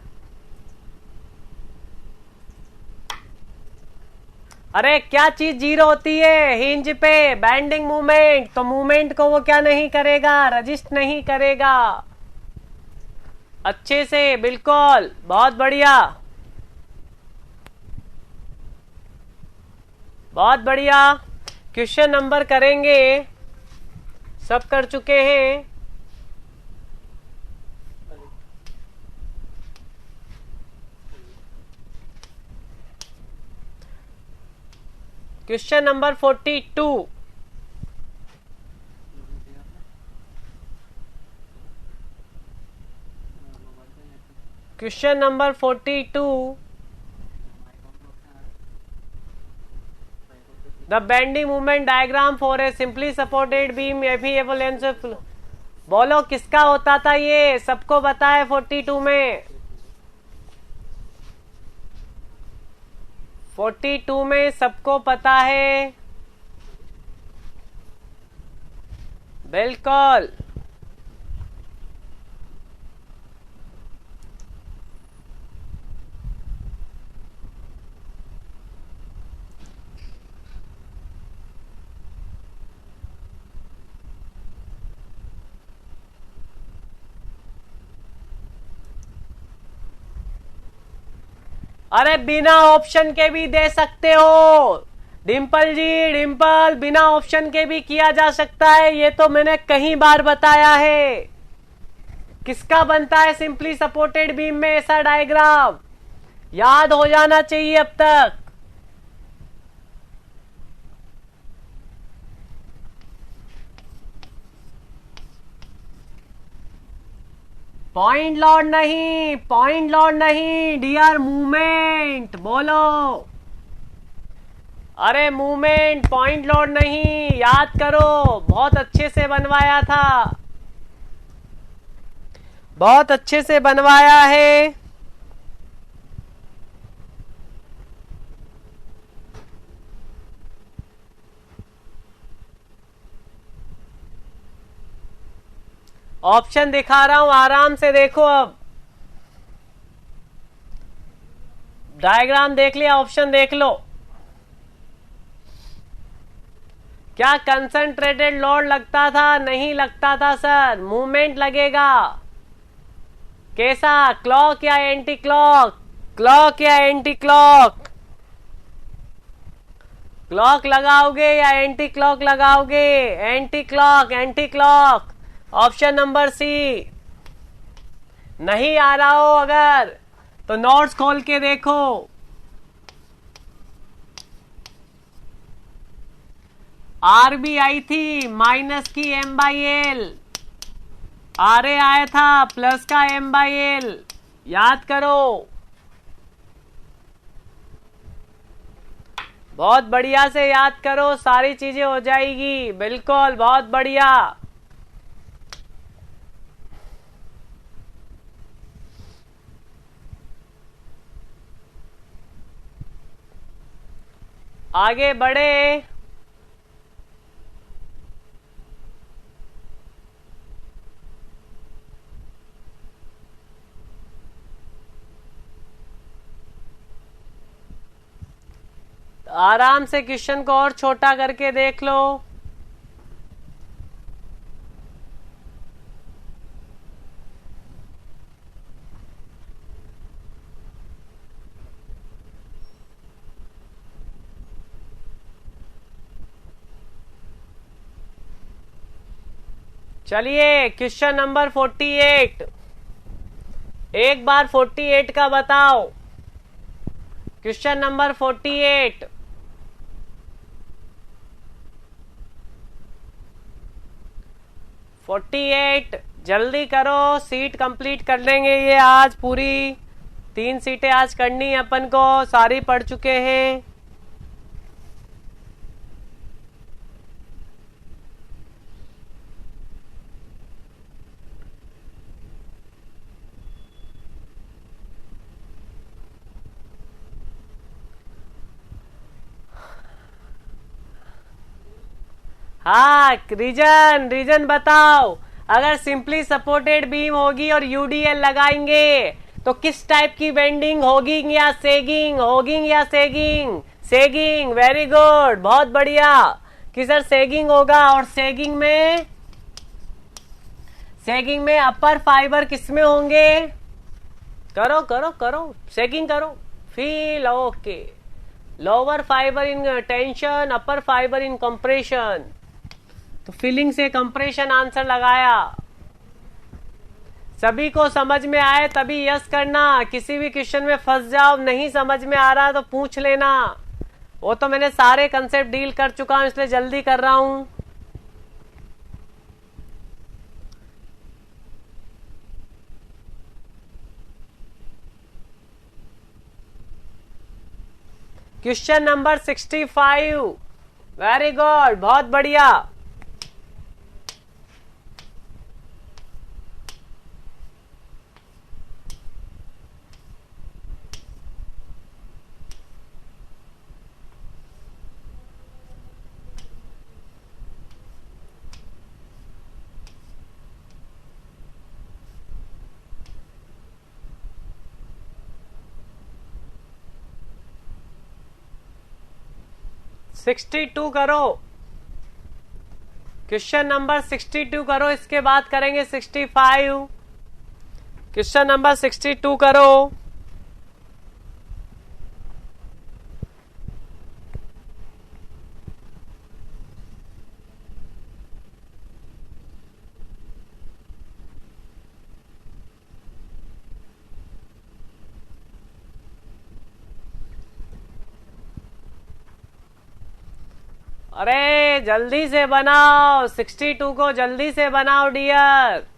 अरे क्या चीज जीरो होती है हिंज पे, बैंडिंग मूवमेंट, तो मूवमेंट को वो क्या नहीं करेगा, रजिस्ट नहीं करेगा। अच्छे से, बिल्कुल, बहुत बढ़िया, बहुत बढ़िया। क्वेश्चन नंबर करेंगे, सब कर चुके हैं। Question number 42। Question number 42। The bending movement diagram for a simply supported beam एफी लेंस। बोलो किसका होता था ये, सबको पता है 42 में। 42 में सबको पता है, बिल्कुल। अरे बिना ऑप्शन के भी दे सकते हो डिम्पल जी, डिम्पल, बिना ऑप्शन के भी किया जा सकता है, ये तो मैंने कई बार बताया है। किसका बनता है सिंपली सपोर्टेड बीम में ऐसा डायग्राम, याद हो जाना चाहिए अब तक। पॉइंट लॉर्ड नहीं, पॉइंट लॉर्ड नहीं डियर, मूवमेंट बोलो। अरे मूवमेंट, पॉइंट लॉर्ड नहीं, याद करो, बहुत अच्छे से बनवाया था, बहुत अच्छे से बनवाया है। ऑप्शन दिखा रहा हूं, आराम से देखो। अब डायग्राम देख लिया, ऑप्शन देख लो। क्या कंसंट्रेटेड लोड लगता था? नहीं लगता था सर, मूवमेंट लगेगा। कैसा, क्लॉक या एंटी क्लॉक? क्लॉक या एंटी क्लॉक? क्लॉक लगाओगे या एंटी क्लॉक लगाओगे? Anti clock, anti clock. Option number C. नहीं आ रहा हो अगर तो नोट्स खोल के देखो। आर भी आई थी माइनस की M/L, आर ए आया था प्लस का M/L, याद करो। बहुत बढ़िया से याद करो, सारी चीजें हो जाएगी, बिल्कुल, बहुत बढ़िया। आगे बढ़े। आराम से क्वेश्चन को और छोटा करके देख लो। चलिए क्वेश्चन नंबर 48। एक बार 48 का बताओ। Question number 48। जल्दी करो, सीट कंप्लीट कर लेंगे ये आज पूरी। 3 सीटें आज करनी है अपन को, सारी पढ़ चुके हैं। हाँ, रीजन बताओ। अगर सिंपली सपोर्टेड बीम होगी और यूडीएल लगाएंगे तो किस टाइप की बेंडिंग होगी या सेगिंग? होगी या सेगिंग? सेगिंग, वेरी गुड, बहुत बढ़िया कि सर सेगिंग होगा। और सेगिंग में सेगिंग में अपर फाइबर किसमें होंगे? करो करो करो, सेगिंग करो, feel okay. Lower fibre in tension, upper fibre in compression. तो फीलिंग से कंप्रेशन आंसर लगाया। सभी को समझ में आए तभी यस करना। किसी भी क्वेश्चन में फंस जाओ, नहीं समझ में आ रहा तो पूछ लेना। वो तो मैंने सारे कंसेप्ट डील कर चुका हूं, इसलिए जल्दी कर रहा हूं। Question number 65। वेरी गुड, बहुत बढ़िया। सिक्सटी टू करो, क्वेश्चन नंबर 62 करो, इसके बाद करेंगे 65। क्वेश्चन नंबर 62 करो। अरे जल्दी से बनाओ, 62 को जल्दी से बनाओ डियर।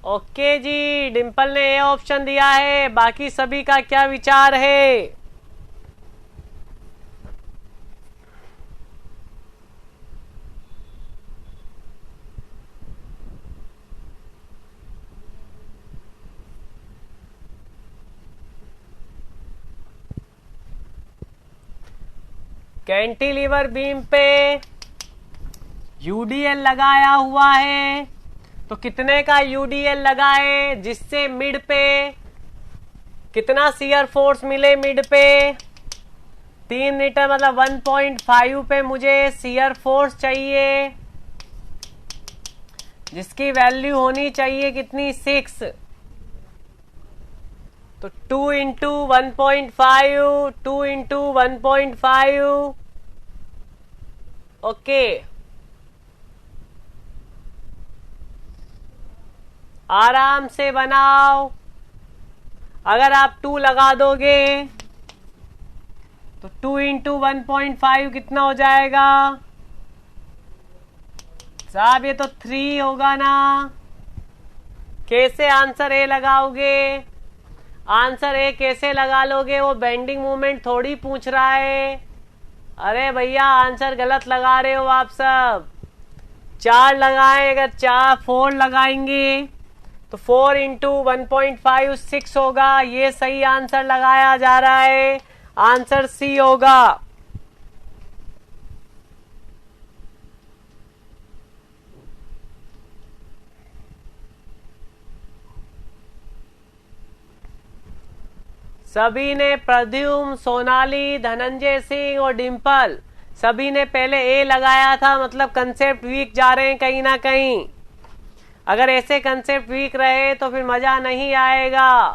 ओके जी, डिंपल ने ये ऑप्शन दिया है, बाकी सभी का क्या विचार है? कैंटिलीवर बीम पे यूडीएल लगाया हुआ है, तो कितने का यूडीएल लगाए जिससे मिड पे कितना शियर फोर्स मिले? मिड पे 3 मीटर मतलब 1.5 पे मुझे शियर फोर्स चाहिए, जिसकी वैल्यू होनी चाहिए कितनी? 6। तो 2 इंटू 1.5, 2 इंटू 1.5। ओके, आराम से बनाओ। अगर आप 2 लगा दोगे तो 2 इंटू 1.5 कितना हो जाएगा साहब? ये तो 3 होगा ना। कैसे आंसर ए लगाओगे? आंसर ए कैसे लगा लोगे? वो बेंडिंग मूवमेंट थोड़ी पूछ रहा है। अरे भैया आंसर गलत लगा रहे हो आप सब। 4 लगाएं, अगर 4 लगाएंगे तो 4 इंटू 1.5 6 होगा। ये सही आंसर लगाया जा रहा है, आंसर सी होगा। सभी ने, प्रद्युम्न, सोनाली, धनंजय सिंह और डिंपल, सभी ने पहले ए लगाया था, मतलब कंसेप्ट वीक जा रहे हैं कहीं ना कहीं। अगर ऐसे कंसेप्ट वीक रहे तो फिर मजा नहीं आएगा।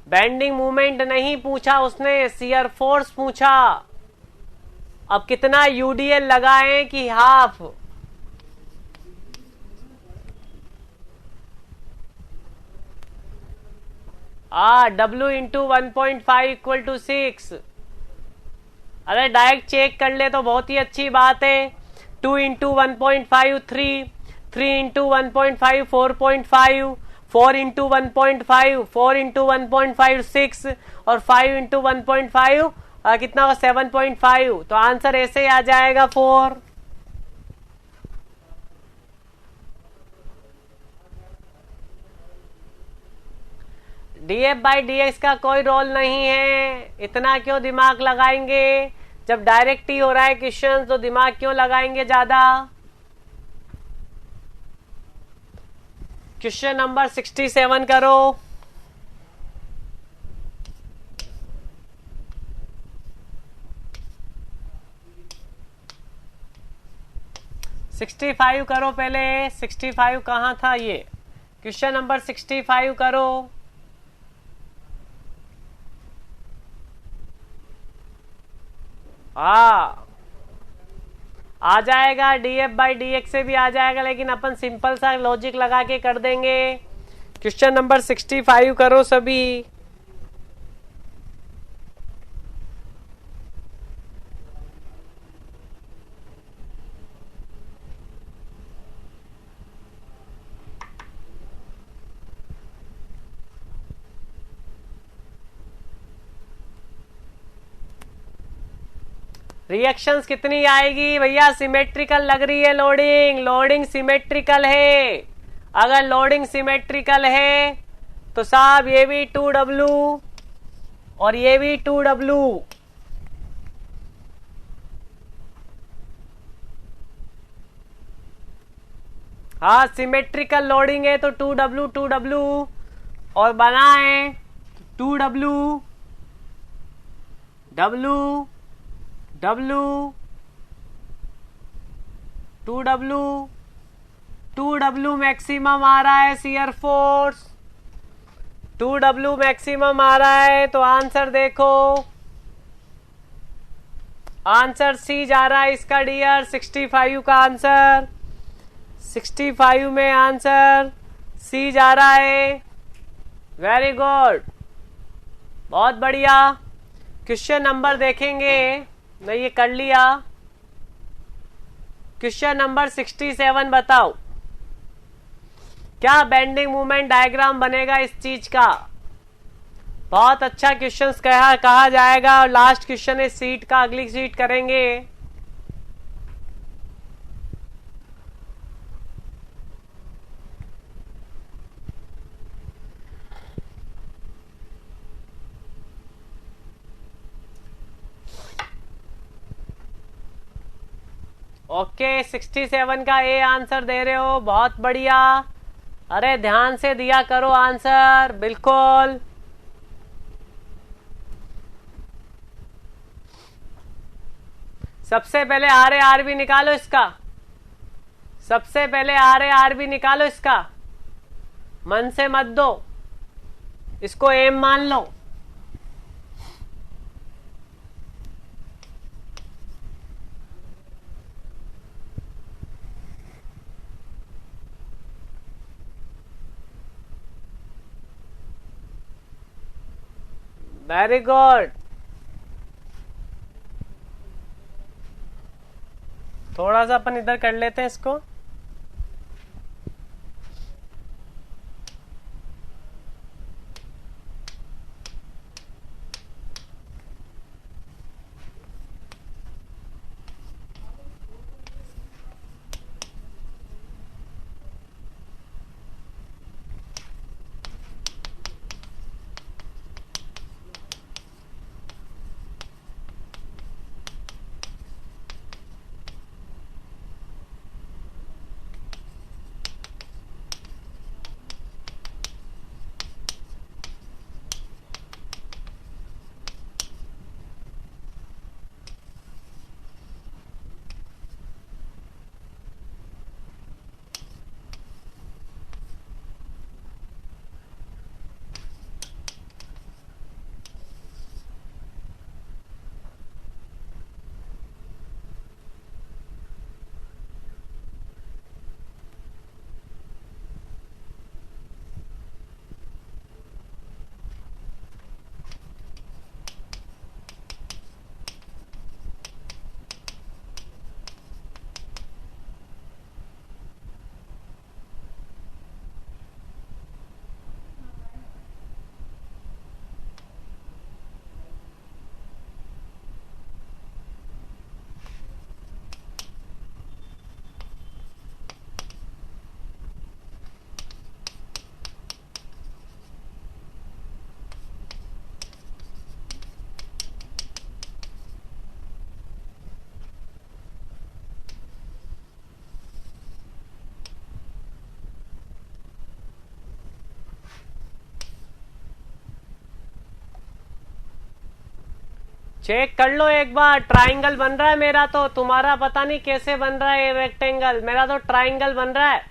बेंडिंग मूवमेंट नहीं पूछा उसने, शियर फोर्स पूछा। अब कितना यूडीएल लगाएं कि half? W into 1.5 equal to 6। अरे डायरेक्ट चेक कर ले तो बहुत ही अच्छी बात है। 2 इंटू 1.5 3, 3 इंटू 1.5 4.5, 4 इंटू 1.5 4 इंटू 1.5 6 और 5 इंटू 1.5 कितना होगा? 7.5। तो आंसर ऐसे ही आ जाएगा 4। dF by dx का कोई रोल नहीं है, इतना क्यों दिमाग लगाएंगे? जब डायरेक्ट ही हो रहा है क्वेश्चन तो दिमाग क्यों लगाएंगे ज्यादा। क्वेश्चन नंबर 67 करो। 65 करो पहले। 65 कहाँ था ये? क्वेश्चन नंबर 65 करो। हाँ आ जाएगा, df बाई dx से भी आ जाएगा, लेकिन अपन सिंपल सा लॉजिक लगा के कर देंगे। क्वेश्चन नंबर 65 करो सभी। रिएक्शंस कितनी आएगी भैया? सिमेट्रिकल लग रही है लोडिंग, लोडिंग सिमेट्रिकल है। अगर लोडिंग सिमेट्रिकल है तो साहब ये भी 2W और ये भी 2W। हाँ सिमेट्रिकल लोडिंग है तो 2W 2W और बनाए 2W W W 2W 2W maximum आ रहा है शियर फोर्स, 2W मैक्सिमम आ रहा है। तो आंसर देखो, आंसर सी जा रहा है इसका डियर। 65 का आंसर, 65 में आंसर सी जा रहा है। वेरी गुड, बहुत बढ़िया। क्वेश्चन नंबर देखेंगे, मैं ये कर लिया। क्वेश्चन नंबर 67 बताओ, क्या बेंडिंग मूवमेंट डायग्राम बनेगा इस चीज का? बहुत अच्छा क्वेश्चन कहा जाएगा। और लास्ट क्वेश्चन है सीट का, अगली सीट करेंगे। ओके 67 का ए आंसर दे रहे हो, बहुत बढ़िया। अरे ध्यान से दिया करो आंसर, बिल्कुल। सबसे पहले आर बी निकालो इसका, सबसे पहले आर बी निकालो इसका, मन से मत दो, इसको एम मान लो। Very good. थोड़ा सा अपन इधर कर लेते हैं इसको। चेक कर लो एक बार, ट्राइंगल बन रहा है मेरा, तो तुम्हारा पता नहीं कैसे बन रहा है रेक्टेंगल, मेरा तो ट्राइंगल बन रहा है।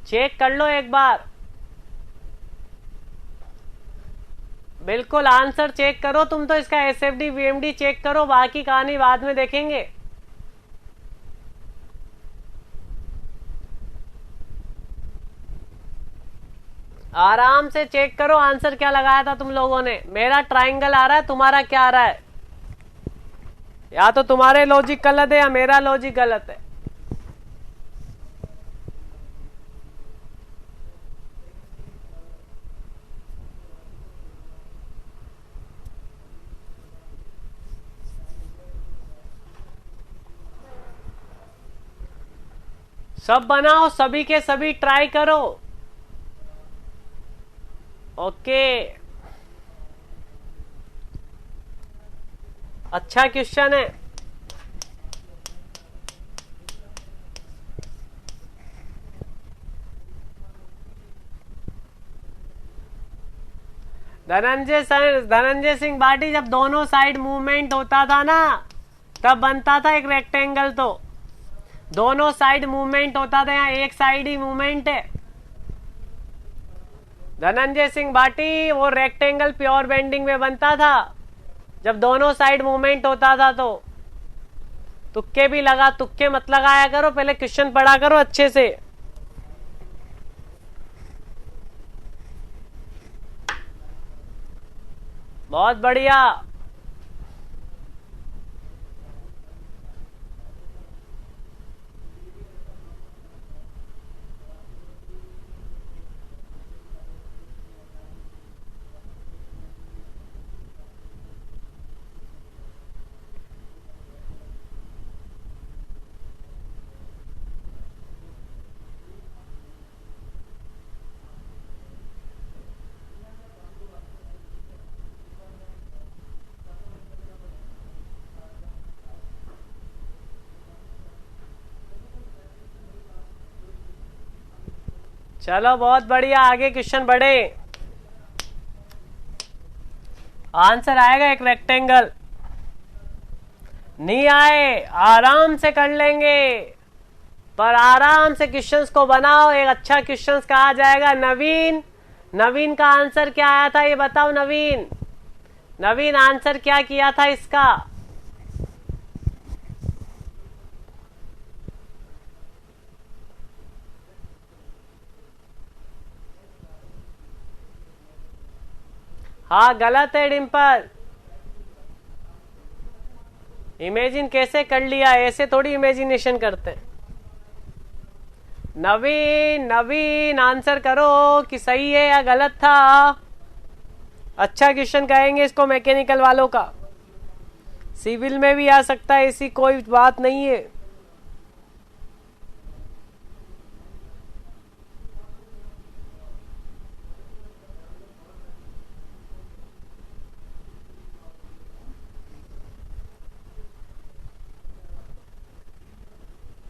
चेक कर लो एक बार, बिल्कुल आंसर चेक करो तुम तो, इसका एसएफडी वीएमडी चेक करो, बाकी कहानी बाद में देखेंगे। आराम से चेक करो आंसर क्या लगाया था तुम लोगों ने। मेरा ट्राइंगल आ रहा है, तुम्हारा क्या आ रहा है? या तो तुम्हारे लॉजिक गलत है या मेरा लॉजिक गलत है। सब बनाओ, सभी के सभी ट्राई करो। ओके, अच्छा क्वेश्चन है। धनंजय सिंह बाटी, जब दोनों साइड मूवमेंट होता था ना, तब बनता था एक रेक्टेंगल। तो दोनों साइड मूवमेंट होता था, यहाँ एक साइड ही मूवमेंट है। धनंजय सिंह भाटी, वो रेक्टेंगल प्योर बेंडिंग में बनता था जब दोनों साइड मूवमेंट होता था। तो तुक्के भी लगा, तुक्के मत लगाया करो, पहले क्वेश्चन पढ़ा करो अच्छे से। बहुत बढ़िया। चलो बहुत बढ़िया, आगे क्वेश्चन बढ़े। आंसर आएगा एक रेक्टेंगल। नहीं आए आराम से कर लेंगे, पर आराम से क्वेश्चंस को बनाओ। एक अच्छा क्वेश्चंस कहा जाएगा। नवीन, नवीन का आंसर क्या आया था ये बताओ। नवीन, नवीन आंसर क्या किया था इसका? हाँ गलत है डिम्पल। इमेजिन कैसे कर लिया, ऐसे थोड़ी इमेजिनेशन करते हैं। नवीन, नवीन आंसर करो कि सही है या गलत था। अच्छा क्वेश्चन कहेंगे इसको मैकेनिकल वालों का, सिविल में भी आ सकता है, ऐसी कोई बात नहीं है।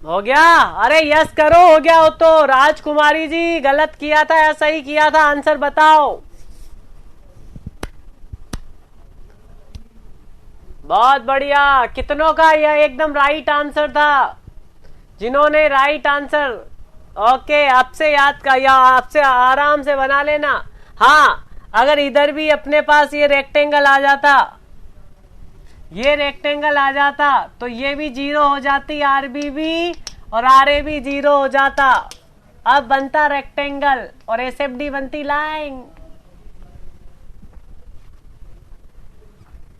हो गया? अरे यस करो, हो गया हो तो। राजकुमारी जी गलत किया था या सही किया था, आंसर बताओ। बहुत बढ़िया, कितनों का यह एकदम राइट आंसर था। जिन्होंने राइट आंसर, ओके, आपसे याद का या आपसे आराम से बना लेना। हाँ, अगर इधर भी अपने पास ये रेक्टेंगल आ जाता, ये रेक्टेंगल आ जाता, तो ये भी जीरो हो जाती, आरबी भी और आरए भी जीरो हो जाता। अब बनता रेक्टेंगल और एसएफडी बनती लाइन।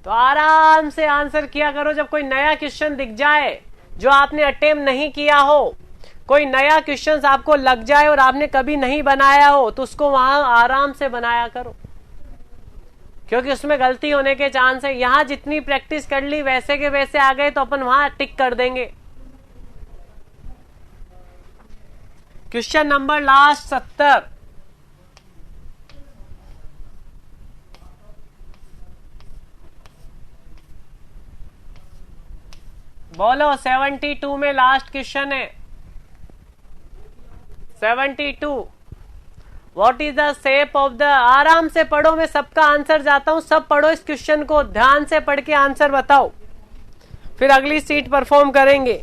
तो आराम से आंसर किया करो। जब कोई नया क्वेश्चन दिख जाए जो आपने अटेम्प्ट नहीं किया हो, कोई नया क्वेश्चन आपको लग जाए और आपने कभी नहीं बनाया हो, तो उसको वहां आराम से बनाया करो, क्योंकि उसमें गलती होने के चांस है। यहां जितनी प्रैक्टिस कर ली वैसे के वैसे आ गए तो अपन वहां टिक कर देंगे। Question number last 70। बोलो, 72 में लास्ट क्वेश्चन है। 72 what is the shape of the, आराम से पढ़ो, मैं सबका आंसर जाता हूं, सब पढ़ो इस क्वेश्चन को, ध्यान से पढ़ के आंसर बताओ, फिर अगली सीट परफॉर्म करेंगे।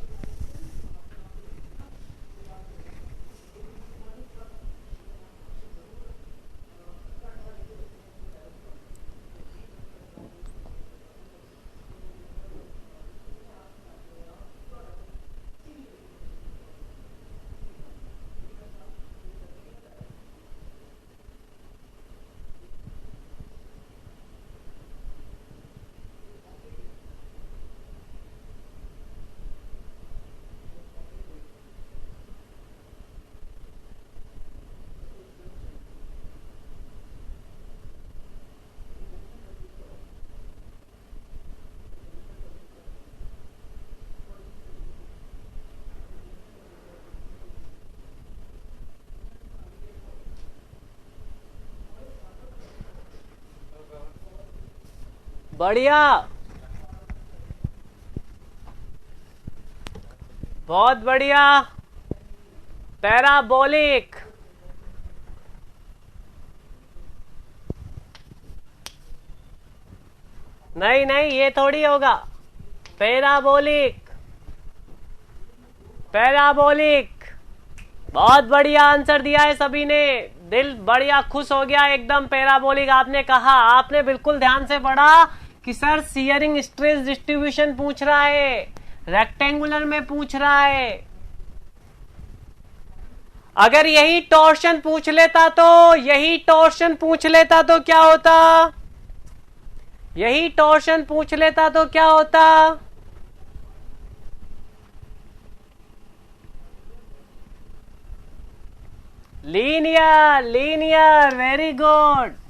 बढ़िया, बहुत बढ़िया। पैराबोलिक, नहीं नहीं ये थोड़ी होगा। पैराबोलिक, पैराबोलिक, बहुत बढ़िया आंसर दिया है सभी ने, दिल बढ़िया खुश हो गया एकदम। पैराबोलिक आपने कहा, आपने बिल्कुल ध्यान से पढ़ा कि सर शियरिंग स्ट्रेस डिस्ट्रीब्यूशन पूछ रहा है, रेक्टेंगुलर में पूछ रहा है। अगर यही टॉर्शन पूछ लेता तो, यही टॉर्शन पूछ लेता तो क्या होता, यही टॉर्शन पूछ लेता तो क्या होता। Linear, linear, very good.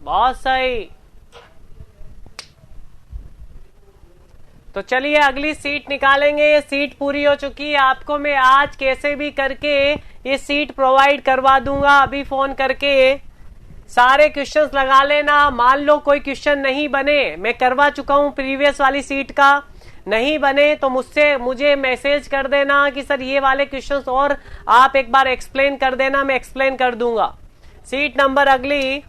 बहुत सही। तो चलिए अगली सीट निकालेंगे, ये सीट पूरी हो चुकी है। आपको मैं आज कैसे भी करके ये सीट प्रोवाइड करवा दूंगा, अभी फोन करके सारे क्वेश्चंस लगा लेना। मान लो कोई क्वेश्चन नहीं बने, मैं करवा चुका हूं प्रीवियस वाली सीट का, नहीं बने तो मुझे मैसेज कर देना कि सर ये वाले क्वेश्चंस और आप एक बार एक्सप्लेन कर देना, मैं एक्सप्लेन कर दूंगा। सीट नंबर अगली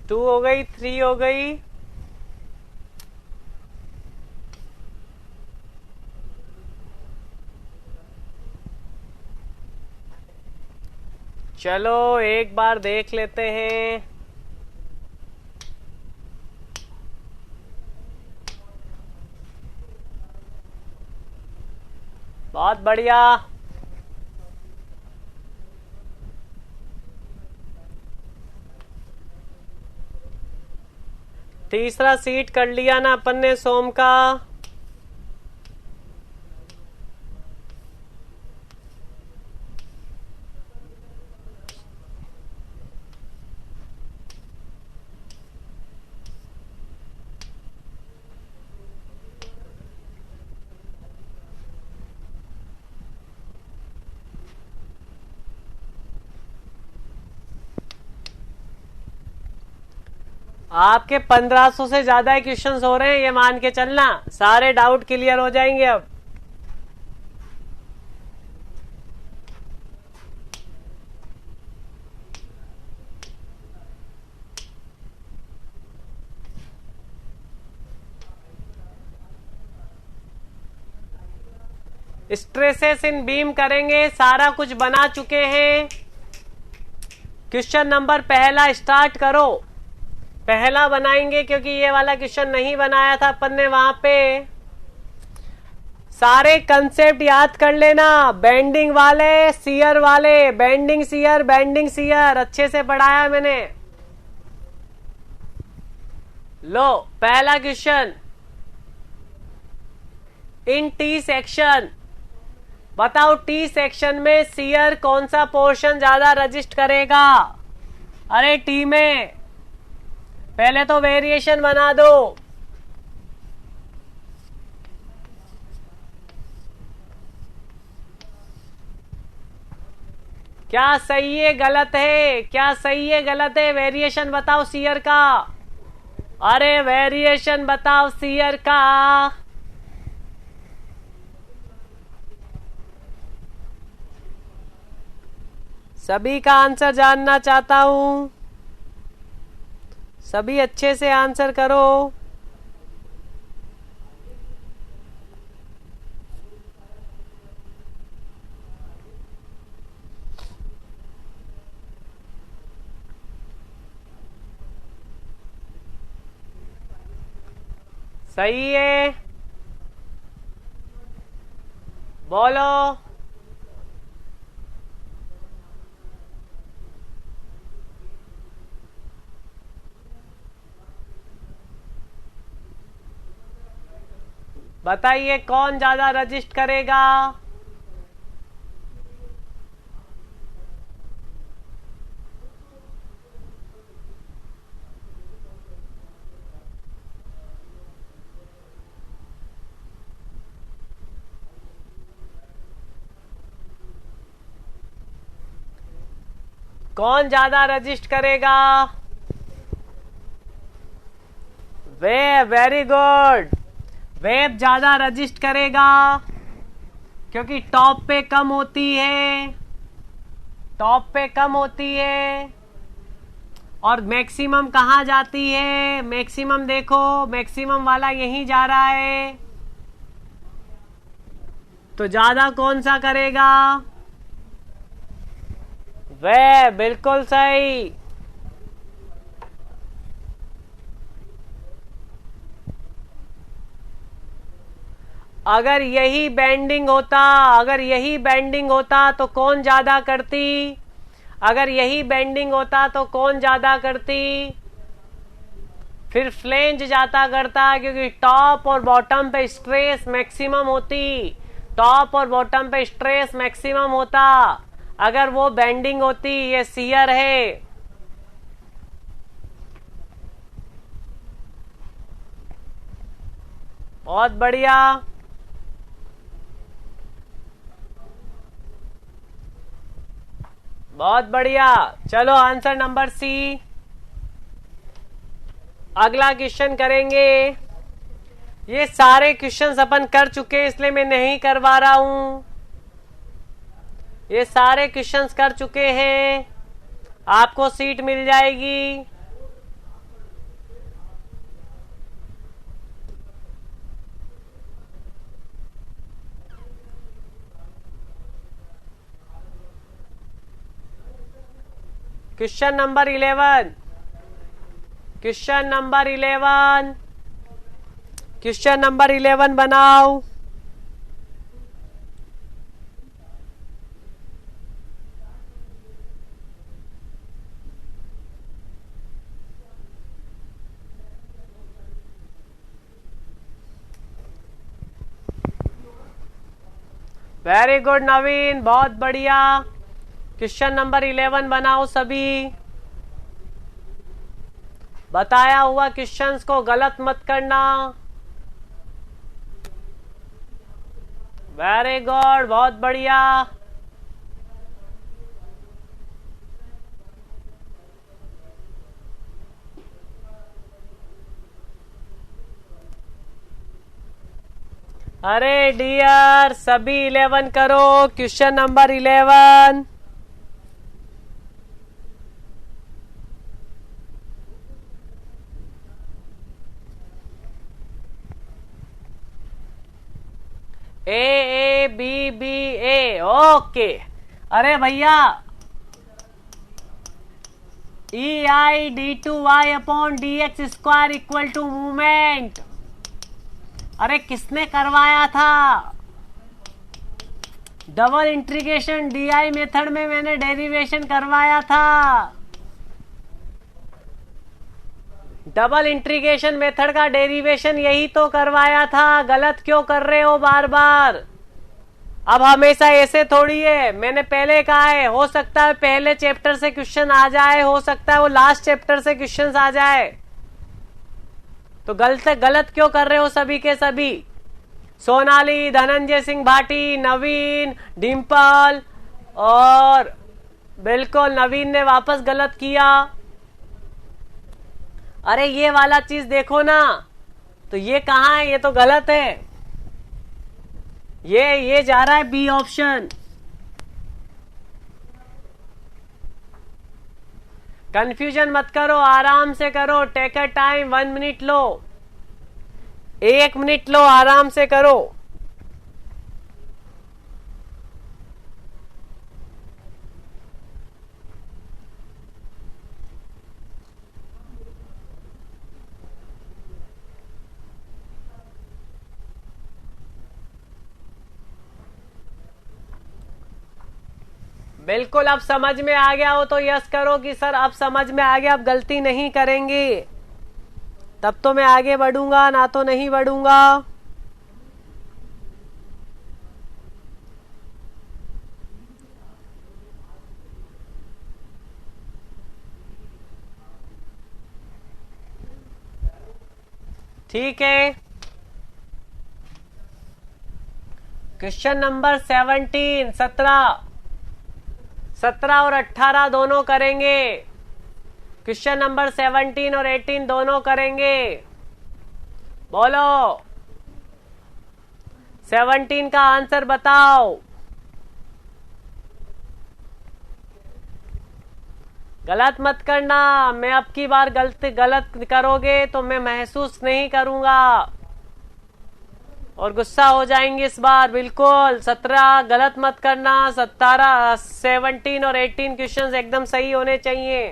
2 हो गई, 3 हो गई, चलो एक बार देख लेते हैं। बहुत बढ़िया, तीसरा सीट कर लिया ना अपन ने सोम का। आपके 1500 से ज्यादा क्वेश्चंस हो रहे हैं, ये मान के चलना, सारे डाउट क्लियर हो जाएंगे अब। स्ट्रेसेस इन बीम करेंगे, सारा कुछ बना चुके हैं। क्वेश्चन नंबर पहला स्टार्ट करो। पहला बनाएंगे क्योंकि ये वाला क्वेश्चन नहीं बनाया था अपन ने वहां पे। सारे कंसेप्ट याद कर लेना, बेंडिंग वाले, शियर वाले, बेंडिंग शियर, बेंडिंग शियर, अच्छे से पढ़ाया मैंने। लो पहला क्वेश्चन, इन टी सेक्शन बताओ, टी सेक्शन में शियर कौन सा पोर्शन ज्यादा रजिस्ट करेगा? अरे टी में पहले तो वेरिएशन बना दो। क्या सही है गलत है? क्या सही है गलत है? वेरिएशन बताओ शियर का। अरे वेरिएशन बताओ शियर का। सभी का आंसर जानना चाहता हूं। सभी अच्छे से आंसर करो। सही है, बोलो। बताइए कौन ज्यादा रजिस्ट करेगा? कौन ज्यादा रजिस्ट करेगा? Very good. वेब ज्यादा रजिस्ट करेगा क्योंकि टॉप पे कम होती है, टॉप पे कम होती है। और मैक्सिमम कहाँ जाती है? मैक्सिमम देखो, मैक्सिमम वाला यहीं जा रहा है। तो ज्यादा कौन सा करेगा? वे बिल्कुल सही। अगर यही बेंडिंग होता, अगर यही बेंडिंग होता तो कौन ज्यादा करती? अगर यही बेंडिंग होता तो कौन ज्यादा करती? फिर फ्लेंज जाता करता क्योंकि टॉप और बॉटम पे स्ट्रेस मैक्सिमम होती। टॉप और बॉटम पे स्ट्रेस मैक्सिमम होता। अगर वो बेंडिंग होती, ये शियर है। बहुत बढ़िया। बहुत बढ़िया। चलो आंसर नंबर सी। अगला क्वेश्चन करेंगे। ये सारे क्वेश्चंस अपन कर चुके हैं इसलिए मैं नहीं करवा रहा हूं। ये सारे क्वेश्चंस कर चुके हैं, आपको सीट मिल जाएगी। Question number 11, question number 11, question number 11 बनाओ। वेरी गुड नवीन, बहुत बढ़िया। क्वेश्चन नंबर 11 बनाओ सभी। बताया हुआ क्वेश्चंस को गलत मत करना। वेरी गुड, बहुत बढ़िया। अरे डियर, सभी 11 करो। Question number 11। A B B A. Okay, अरे भैया E I D two Y upon D X square equal to movement. अरे किसने करवाया था? डबल इंटीग्रेशन डीआई मेथड में मैंने डेरिवेशन करवाया था। डबल इंटीग्रेशन मेथड का डेरिवेशन यही तो करवाया था। गलत क्यों कर रहे हो बार बार? अब हमेशा ऐसे थोड़ी है। मैंने पहले कहा है, हो सकता है पहले चैप्टर से क्वेश्चन आ जाए, हो सकता है वो लास्ट चैप्टर से क्वेश्चन आ जाए। तो गलत क्यों कर रहे हो सभी के सभी? सोनाली, धनंजय सिंह भाटी, नवीन, डिम्पल, और बिल्कुल नवीन ने वापस गलत किया। अरे ये वाला चीज देखो ना, तो ये कहाँ है? ये तो गलत है। ये जा रहा है बी ऑप्शन। कंफ्यूजन मत करो, आराम से करो। टेक अ टाइम, 1 मिनट लो, 1 मिनट लो, आराम से करो। बिल्कुल, अब समझ में आ गया हो तो यस करो कि सर अब समझ में आ गया, अब गलती नहीं करेंगे। तब तो मैं आगे बढ़ूंगा, ना तो नहीं बढ़ूंगा। ठीक है, क्वेश्चन नंबर 17 और 18 दोनों करेंगे। क्वेश्चन नंबर 17 और 18 दोनों करेंगे। बोलो 17 का आंसर बताओ। गलत मत करना, मैं अब की बार गलत करोगे तो मैं महसूस नहीं करूंगा और गुस्सा हो जाएंगे इस बार। बिल्कुल 17 गलत मत करना। 17 और 18 क्वेश्चंस एकदम सही होने चाहिए।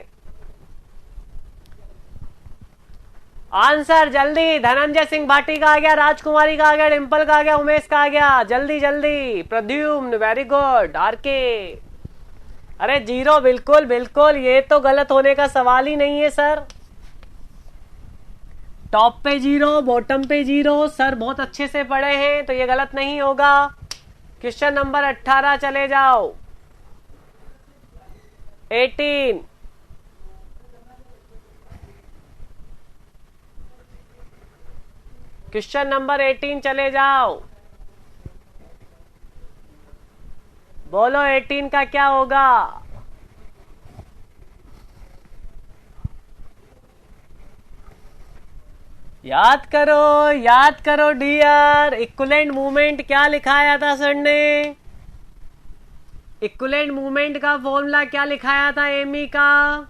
आंसर जल्दी। धनंजय सिंह भाटी का आ गया, राजकुमारी का आ गया, डिम्पल का आ गया, उमेश का आ गया। जल्दी जल्दी। Pradyumna, very good. आरके, अरे 0, बिल्कुल बिल्कुल, ये तो गलत होने का सवाल ही नहीं है सर। टॉप पे 0, बॉटम पे 0। सर बहुत अच्छे से पढ़े हैं तो ये गलत नहीं होगा। क्वेश्चन नंबर 18 चले जाओ। 18, क्वेश्चन नंबर 18 चले जाओ। बोलो 18 का क्या होगा? याद करो डियर। इक्विवेलेंट मूवमेंट क्या लिखाया था सर ने? इक्विवेलेंट मूवमेंट का फॉर्मूला क्या लिखाया था एमी का?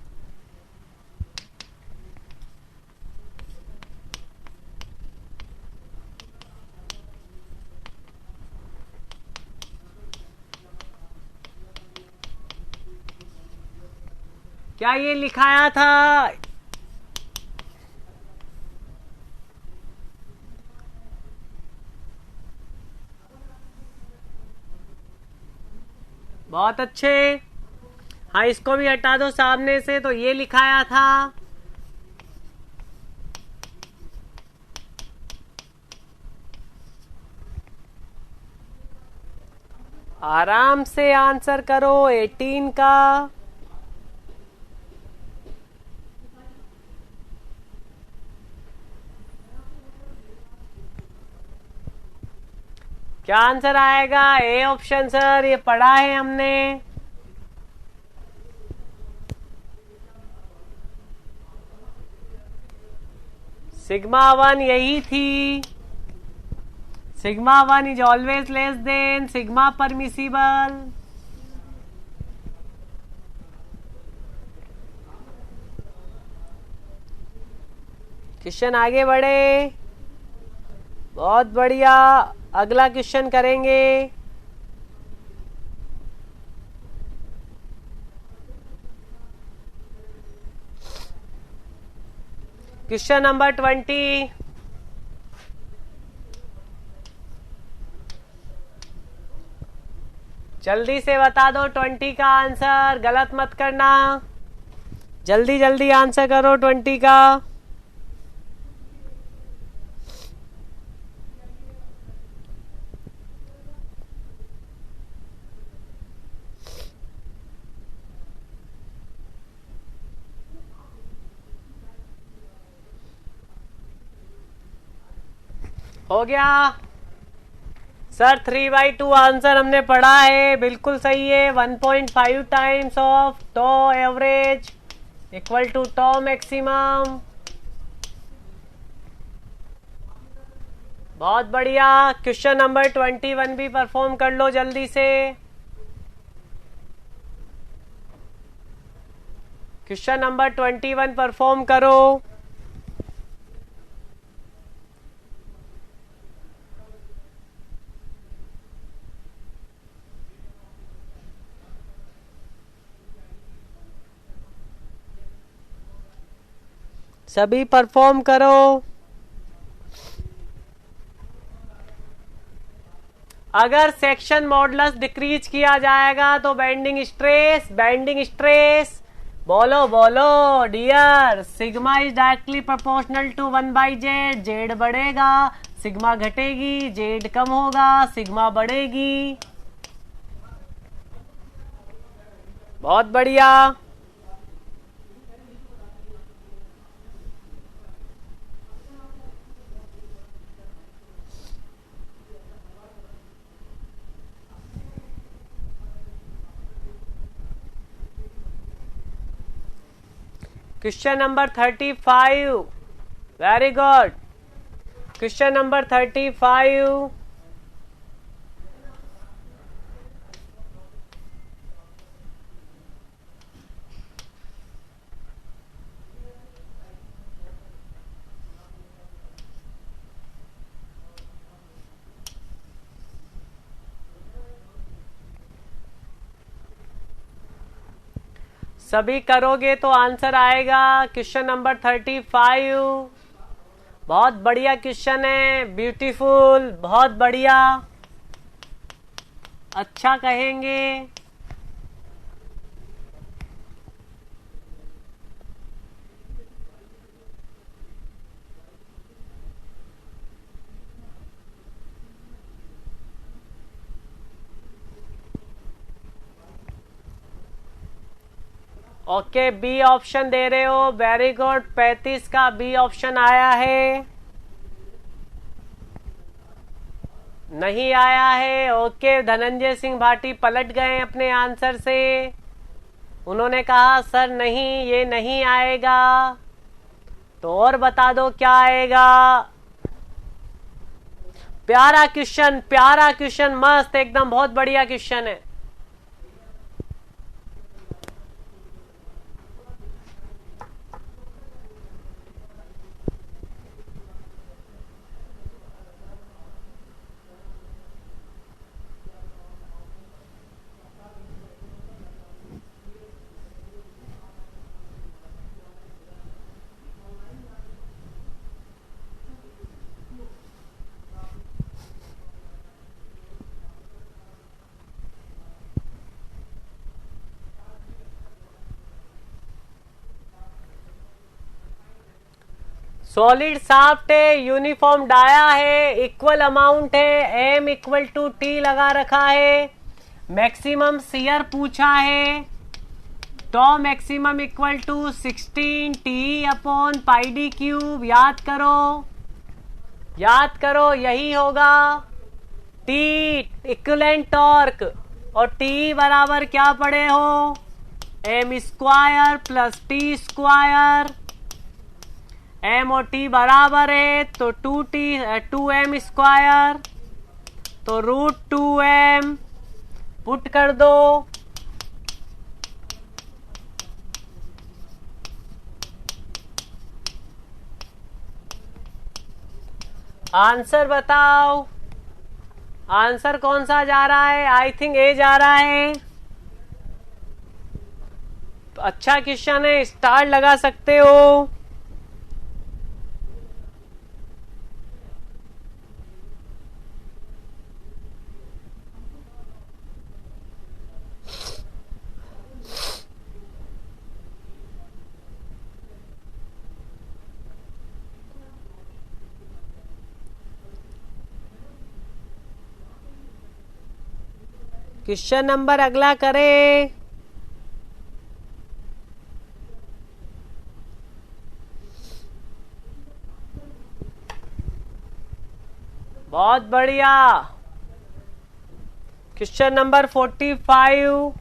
क्या ये लिखाया था? बहुत अच्छे। हाँ, इसको भी हटा दो सामने से। तो ये लिखाया था, आराम से आंसर करो 18 का। क्या आंसर आएगा? ए ऑप्शन सर, ये पढ़ा है हमने। सिग्मा 1 यही थी। Sigma 1 is always less than sigma permissible. Question आगे बढ़े। बहुत बढ़िया, अगला क्वेश्चन करेंगे। Question number 20। जल्दी से बता दो 20 का आंसर, गलत मत करना, जल्दी जल्दी आंसर करो 20 का। हो गया सर, 3/2 आंसर हमने पढ़ा है, बिल्कुल सही है। 1.5 times of tau average equal to tau maximum. बहुत बढ़िया। क्वेश्चन नंबर 21 भी परफॉर्म कर लो जल्दी से। क्वेश्चन नंबर 21 परफॉर्म करो। सभी परफॉर्म करो। अगर सेक्शन मॉडुलस डिक्रीज किया जाएगा तो बेंडिंग स्ट्रेस बोलो बोलो dear. Sigma is directly proportional to 1/z। Z बढ़ेगा, सिग्मा घटेगी, जेड कम होगा, सिग्मा बढ़ेगी। बहुत बढ़िया। Question number 35, very good. Question number 35। सभी करोगे तो आंसर आएगा। Question number 35। बहुत बढ़िया क्वेश्चन है, ब्यूटीफुल, बहुत बढ़िया, अच्छा कहेंगे। ओके, बी ऑप्शन दे रहे हो, वेरी गुड। 35 का बी ऑप्शन आया है, नहीं आया है। ओके, धनंजय सिंह भाटी पलट गए अपने आंसर से। उन्होंने कहा सर नहीं, ये नहीं आएगा, तो और बता दो क्या आएगा। प्यारा क्वेश्चन, प्यारा क्वेश्चन, मस्त एकदम, बहुत बढ़िया क्वेश्चन है। सॉलिड शाफ्ट है, यूनिफॉर्म डाया है, इक्वल अमाउंट है, एम इक्वल टू टी लगा रखा है, मैक्सिमम शियर पूछा है, tau maximum equal to 16 T upon pi D cube. याद करो, याद करो, यही होगा। टी इक्विवेलेंट टॉर्क, और टी बराबर क्या पढ़े हो, M square plus T square. M और टी बराबर है तो 2m स्क्वायर, तो √2m पुट कर दो। आंसर बताओ, आंसर कौन सा जा रहा है? आई थिंक ए जा रहा है। तो अच्छा क्वेश्चन है, स्टार लगा सकते हो। क्वेश्चन नंबर अगला करें। बहुत बढ़िया। Question number 45।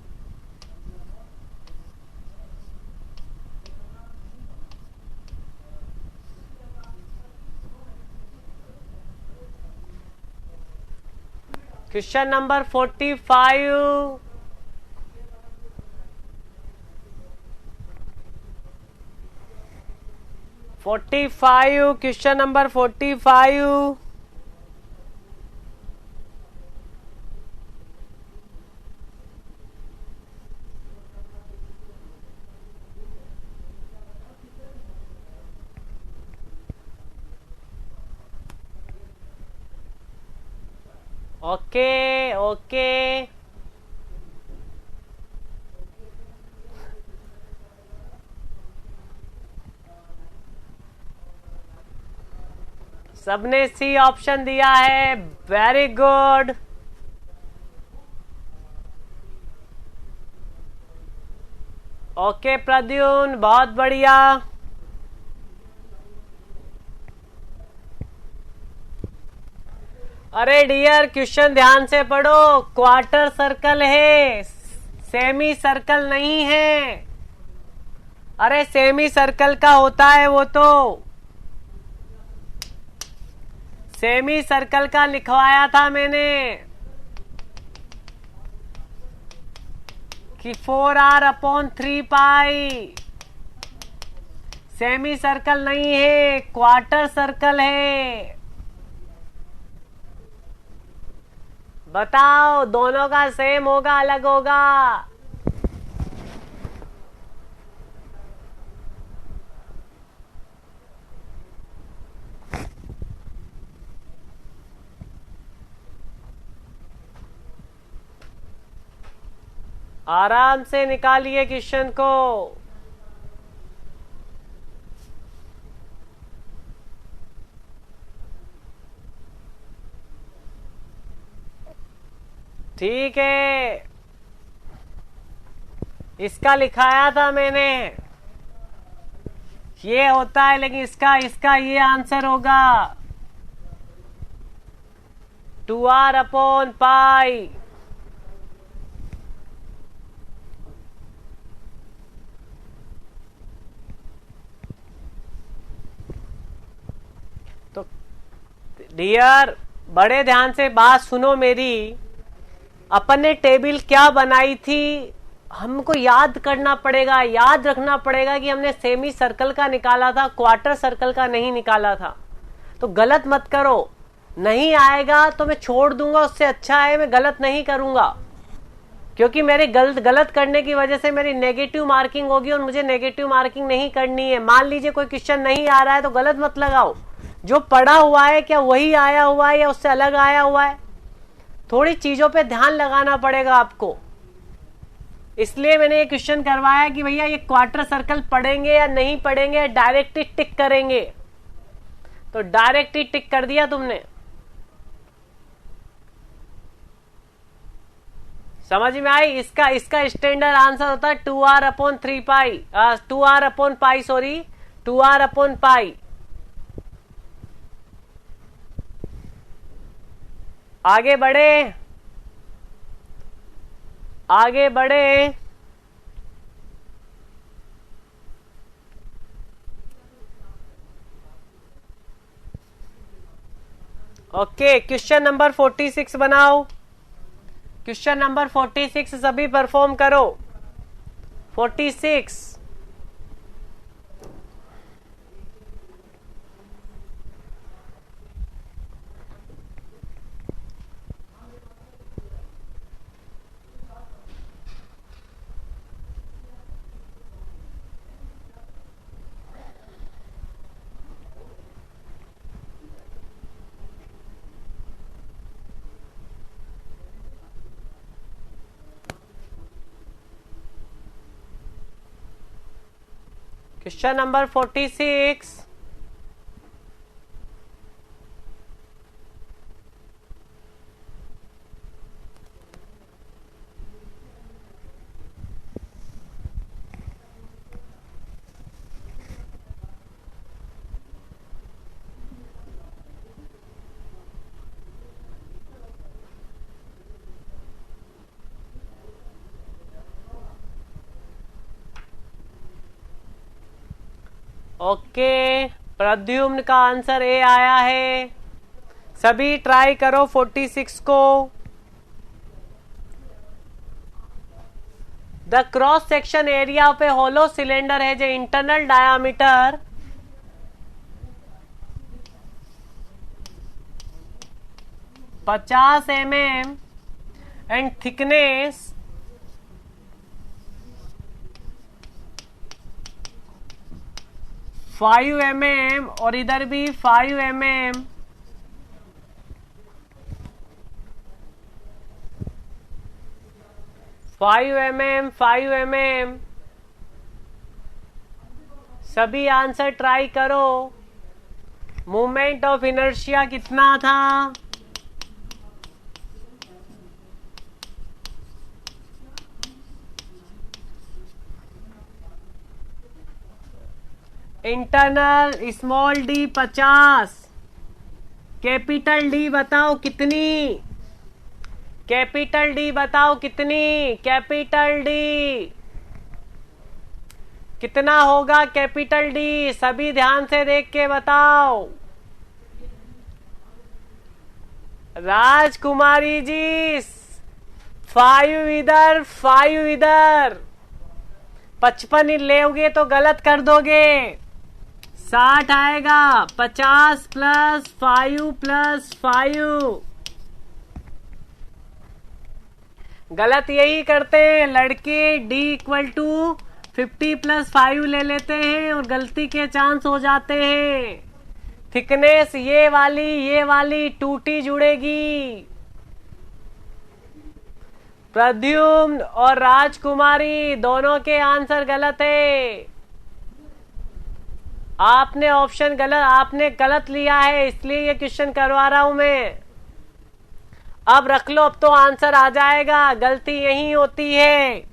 Question number 45। Question number 45। Okay okay. सबने सी ऑप्शन दिया है, वेरी गुड। ओके प्रद्युन, बहुत बढ़िया। अरे डियर, क्वेश्चन ध्यान से पढ़ो। क्वार्टर सर्कल है, सेमी सर्कल नहीं है। अरे सेमी सर्कल का होता है वो तो, सेमी सर्कल का लिखवाया था मैंने कि 4r/3π। सेमी सर्कल नहीं है, क्वार्टर सर्कल है। बताओ, दोनों का सेम होगा अलग होगा? आराम से निकालिए क्वेश्चन को। ठीक है, इसका लिखाया था मैंने, ये होता है, लेकिन इसका इसका ये आंसर होगा 2r/π। तो डियर, बड़े ध्यान से बात सुनो मेरी। अपन ने टेबल क्या बनाई थी, हमको याद करना पड़ेगा, याद रखना पड़ेगा कि हमने सेमी सर्कल का निकाला था, क्वार्टर सर्कल का नहीं निकाला था। तो गलत मत करो, नहीं आएगा तो मैं छोड़ दूंगा, उससे अच्छा है मैं गलत नहीं करूंगा, क्योंकि मेरे गलत करने की वजह से मेरी नेगेटिव मार्किंग होगी और मुझे नेगेटिव मार्किंग नहीं करनी है। मान लीजिए कोई क्वेश्चन नहीं आ रहा है तो गलत मत लगाओ, जो पढ़ा हुआ है क्या वही आया हुआ है या उससे अलग आया हुआ है, थोड़ी चीजों पे ध्यान लगाना पड़ेगा आपको। इसलिए मैंने ये क्वेश्चन करवाया कि भैया ये क्वार्टर सर्कल पढ़ेंगे या नहीं पढ़ेंगे, डायरेक्ट ही टिक करेंगे। तो डायरेक्ट ही टिक कर दिया तुमने। समझ में आई? इसका इसका स्टैंडर्ड आंसर होता है 2r/3π, 2r/π, सॉरी 2r/π। आगे बढ़े, आगे बढ़े। ओके, क्वेश्चन नंबर 46 बनाओ। क्वेश्चन नंबर 46 सभी परफॉर्म करो। 46। Question number 46। ओके, प्रद्युम्न का आंसर ए आया है। सभी ट्राई करो 46 को। द क्रॉस सेक्शन एरिया पे होलो सिलेंडर है जो internal diameter 50 mm and thickness 5 mm और इधर भी 5 mm। Five M M. सभी आंसर ट्राई करो। मूवमेंट ऑफ इनर्शिया कितना था? Internal small D 50, capital D बताओ कितनी? कैपिटल डी बताओ कितनी? कैपिटल डी कितना होगा? कैपिटल डी सभी ध्यान से देख के बताओ। राजकुमारी जी 5 इधर 5 इधर। 55 लेओगे तो गलत कर दोगे। 60 आएगा। 50 + 5 + 5। गलत यही करते हैं लड़के। D = 50 + 5 ले लेते हैं और गलती के चांस हो जाते हैं। थिकनेस ये वाली टूटी जुड़ेगी। प्रद्युम्न और राजकुमारी दोनों के आंसर गलत है। आपने गलत लिया है, इसलिए ये क्वेश्चन करवा रहा हूं मैं। अब रख लो, अब तो आंसर आ जाएगा। गलती यही होती है।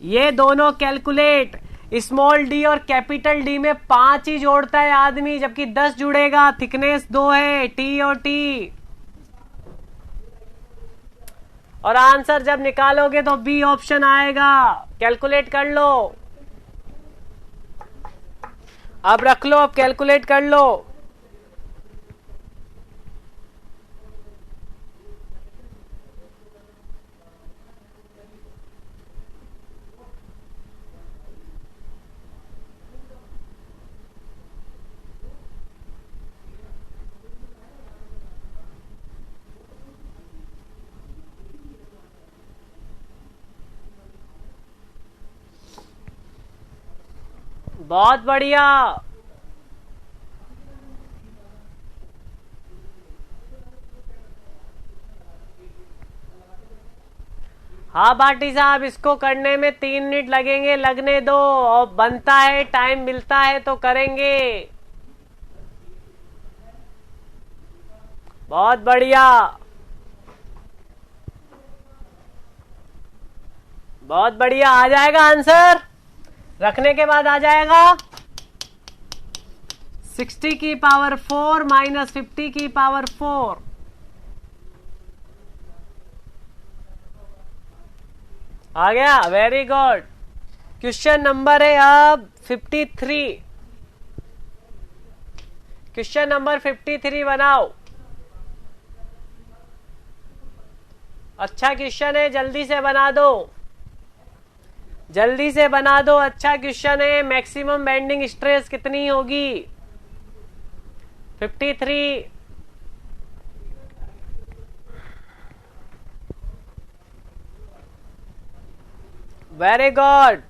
ये दोनों कैलकुलेट, स्मॉल डी और कैपिटल डी में 5 ही जोड़ता है आदमी, जबकि 10 जुड़ेगा। थिकनेस 2 है, टी और टी। और आंसर जब निकालोगे तो बी ऑप्शन आएगा। कैलकुलेट कर लो। अब रख लो, अब कैलकुलेट कर लो। बहुत बढ़िया। हाँ भाटी साहब, इसको करने में 3 मिनट लगेंगे, लगने दो। और बनता है, टाइम मिलता है तो करेंगे। बहुत बढ़िया, बहुत बढ़िया। आ जाएगा आंसर, रखने के बाद आ जाएगा। 60 की पावर 4 - 50 की पावर 4। आ गया, वेरी गुड। क्वेश्चन नंबर है अब 53। क्वेश्चन नंबर 53 बनाओ। अच्छा क्वेश्चन है, जल्दी से बना दो, जल्दी से बना दो। अच्छा क्वेश्चन है। मैक्सिमम बेंडिंग स्ट्रेस कितनी होगी? 53। Very good.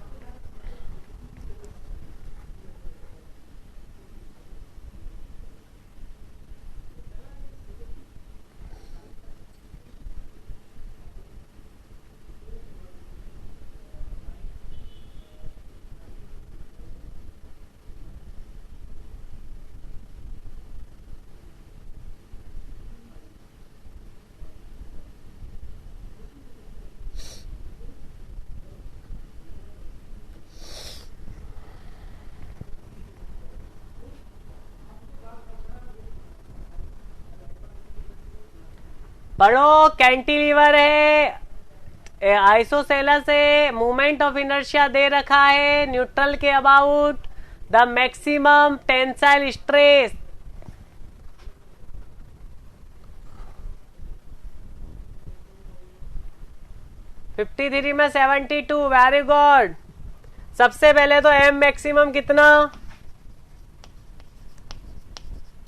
पढ़ो, कैंटिलीवर है, आइसोसेलस है, मूवमेंट ऑफ इनर्शिया दे रखा है न्यूट्रल के about, the maximum tensile stress, fifty three में 72, वेरी गुड। सबसे पहले तो एम मैक्सिमम कितना,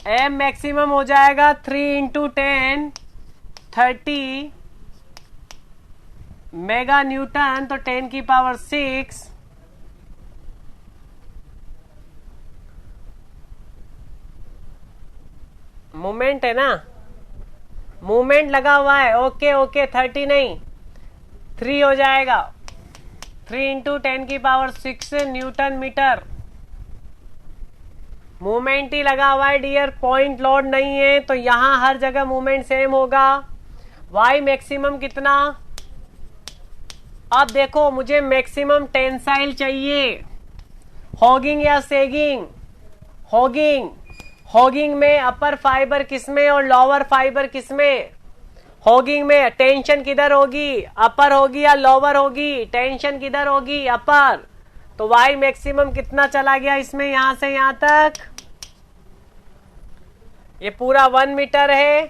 एम मैक्सिमम हो जाएगा 3 इंटू 10 30 मेगा न्यूटन, तो 10 की पावर 6। मूवमेंट है ना, मूवमेंट लगा हुआ है, ओके ओके, 30 नहीं 3 हो जाएगा, 3 इंटू 10 की पावर 6 न्यूटन मीटर। मूवमेंट ही लगा हुआ है डियर, पॉइंट लोड नहीं है, तो यहां हर जगह मूवमेंट सेम होगा। वाई मैक्सिमम कितना, अब देखो मुझे मैक्सिमम टेंसाइल चाहिए, हॉगिंग या सेगिंग, हॉगिंग, हॉगिंग में अपर फाइबर किसमें और लोअर फाइबर किसमें, हॉगिंग में टेंशन किधर होगी, अपर होगी या लोअर होगी, टेंशन किधर होगी, अपर। तो वाई मैक्सिमम कितना चला गया इसमें, यहां से यहां तक, ये पूरा 1 मीटर है,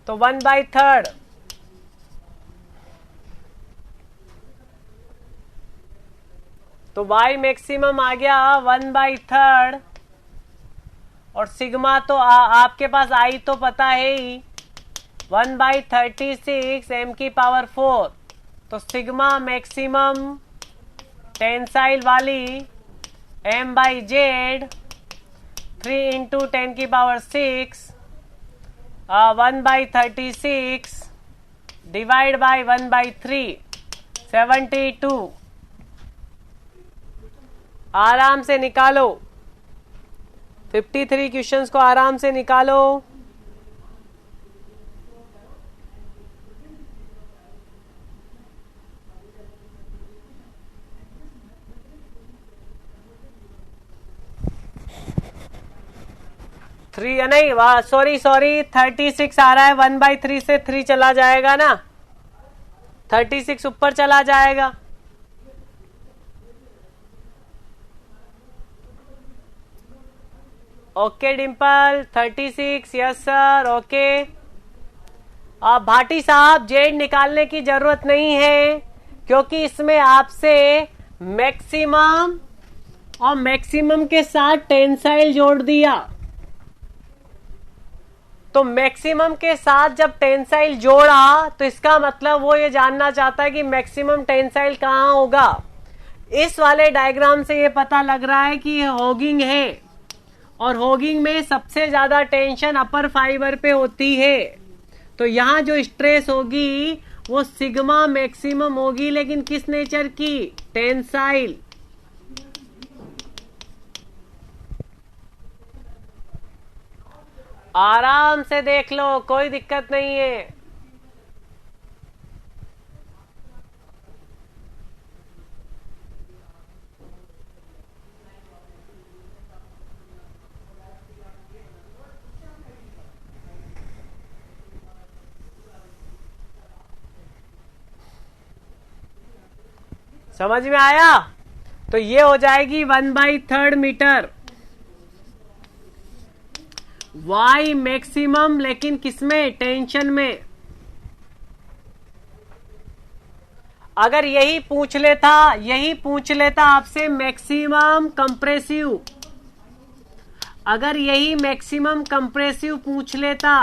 तो 1/3, तो वाई मैक्सिमम आ गया 1/3, और सिग्मा तो आपके पास आई तो पता है ही, 1/36 m की पावर 4, तो सिग्मा मैक्सिमम टेंसाइल वाली m/z 3 इंटू 10 की पावर 6 1/36 डिवाइड बाय 1/3 72, आराम से निकालो, 53 क्वेश्चंस को आराम से निकालो। थ्री नहीं, सॉरी 36 आ रहा है, 1/3 से 3 चला जाएगा ना, 36 ऊपर चला जाएगा। Okay Dimple, 36, yes sir, okay. अब भाटी साहब जेड निकालने की जरूरत नहीं है, क्योंकि इसमें आपसे मैक्सिमम और मैक्सिमम के साथ टेंसाइल जोड़ दिया, तो मैक्सिमम के साथ जब टेंसाइल जोड़ा तो इसका मतलब वो ये जानना चाहता है कि मैक्सिमम टेंसाइल कहाँ होगा। इस वाले डायग्राम से ये पता लग रहा है कि ये हॉगिंग है, और हॉगिंग में सबसे ज्यादा टेंशन अपर फाइबर पे होती है, तो यहां जो स्ट्रेस होगी वो सिग्मा मैक्सिमम होगी, लेकिन किस नेचर की, टेंसाइल। आराम से देख लो, कोई दिक्कत नहीं है। समझ में आया, तो ये हो जाएगी 1/3 मीटर वाई मैक्सिमम, लेकिन किसमें, टेंशन में। अगर यही पूछ लेता आपसे मैक्सिमम कंप्रेसिव, अगर यही मैक्सिमम कंप्रेसिव पूछ लेता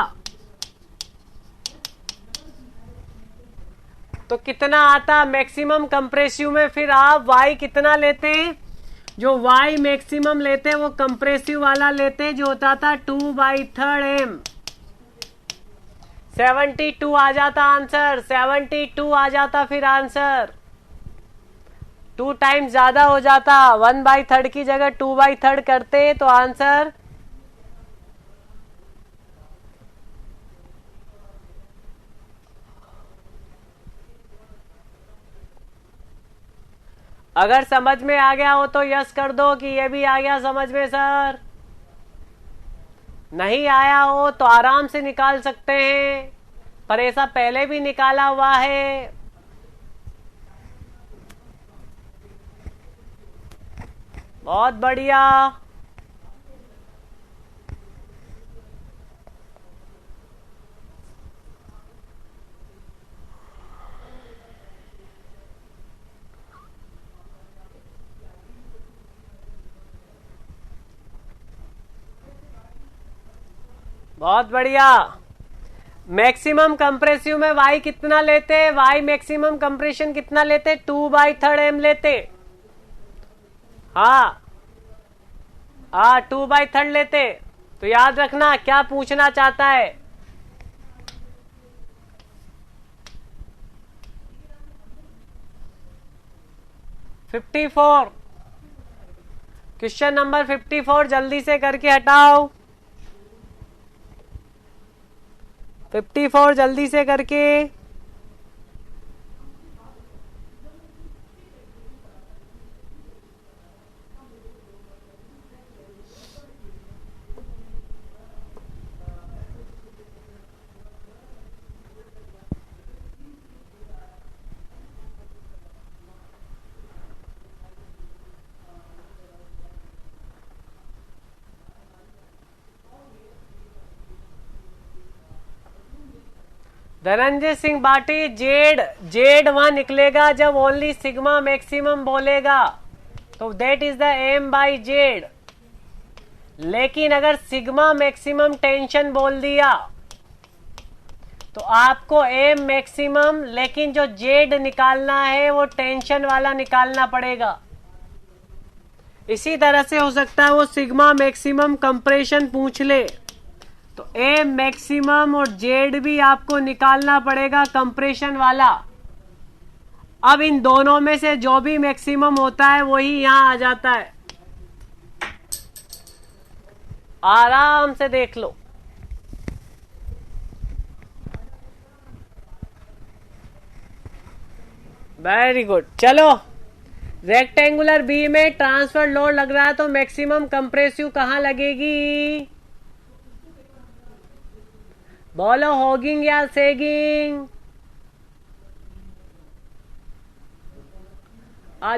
तो कितना आता मैक्सिमम कंप्रेसिव में, फिर आप वाई कितना लेते, जो वाई मैक्सिमम लेते वो कंप्रेसिव वाला लेते जो होता था 2/3 m। 72 आ जाता आंसर, 72 आ जाता फिर आंसर, 2 टाइम्स ज्यादा हो जाता, 1/3 की जगह 2/3 करते तो आंसर अगर समझ में आ गया हो तो यस कर दो कि ये भी आ गया समझ में सर, नहीं आया हो तो आराम से निकाल सकते हैं, पर ऐसा पहले भी निकाला हुआ है। बहुत बढ़िया। बहुत बढ़िया। मैक्सिमम कंप्रेसिव में वाई कितना लेते? वाई मैक्सिमम कंप्रेशन कितना लेते? 2/3 m लेते। हाँ हाँ, 2/3 लेते। तो याद रखना क्या पूछना चाहता है। $54। क्वेश्चन नंबर 54 जल्दी से करके हटाओ। 54 जल्दी से करके। धनंजय सिंह बाटी, जेड वहां निकलेगा जब ओनली सिग्मा मैक्सिमम बोलेगा, तो that is the M by Z. लेकिन अगर सिग्मा मैक्सिमम टेंशन बोल दिया तो आपको एम मैक्सिमम, लेकिन जो जेड निकालना है वो टेंशन वाला निकालना पड़ेगा। इसी तरह से हो सकता है वो सिग्मा मैक्सिमम कंप्रेशन पूछ ले, तो एम मैक्सिमम और जेड भी आपको निकालना पड़ेगा कंप्रेशन वाला। अब इन दोनों में से जो भी मैक्सिमम होता है वही यहां आ जाता है। आराम से देख लो। Very good. चलो, रेक्टेंगुलर बी में ट्रांसफर लोड लग रहा है तो मैक्सिमम कंप्रेसिव कहां लगेगी? बोलो, होगिंग या सेगिंग?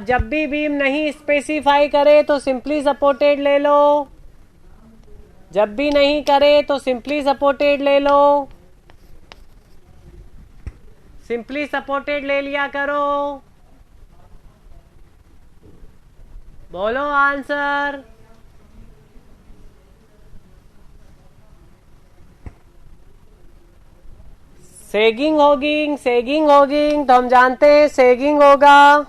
जब भी बीम नहीं स्पेसिफाई करे तो सिंपली सपोर्टेड ले लो, जब भी नहीं करे तो सिंपली सपोर्टेड ले लो, सिंपली सपोर्टेड ले लिया करो। बोलो आंसर। सेगिंग होगी, सेगिंग होगी तो हम जानते हैं सेगिंग होगा।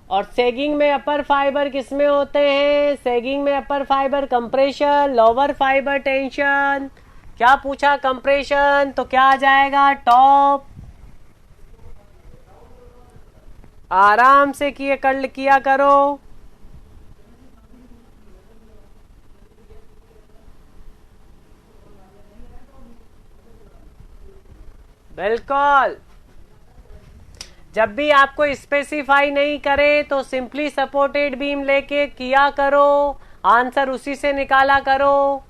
और सेगिंग में अपर फाइबर किसमें होते हैं? सेगिंग में upper fibre compression, lower fibre tension. क्या पूछा? कंप्रेशन, तो क्या आ जाएगा? टॉप। आराम से किया करो। बिल्कुल। जब भी आपको स्पेसिफाई नहीं करे तो सिंपली सपोर्टेड बीम लेके किया करो, आंसर उसी से निकाला करो।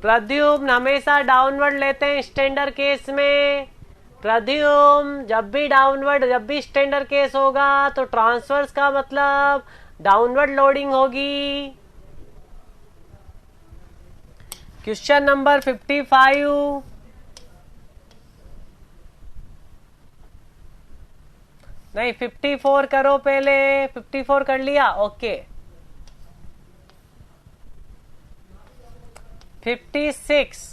प्रद्युम्न हमेशा डाउनवर्ड लेते हैं स्टैंडर्ड केस में। प्रद्युम्न जब भी डाउनवर्ड, जब भी स्टैंडर्ड केस होगा तो ट्रांसवर्स का मतलब डाउनवर्ड लोडिंग होगी। Question number 55। नहीं, 54 करो पहले। 54 कर लिया, ओके। 56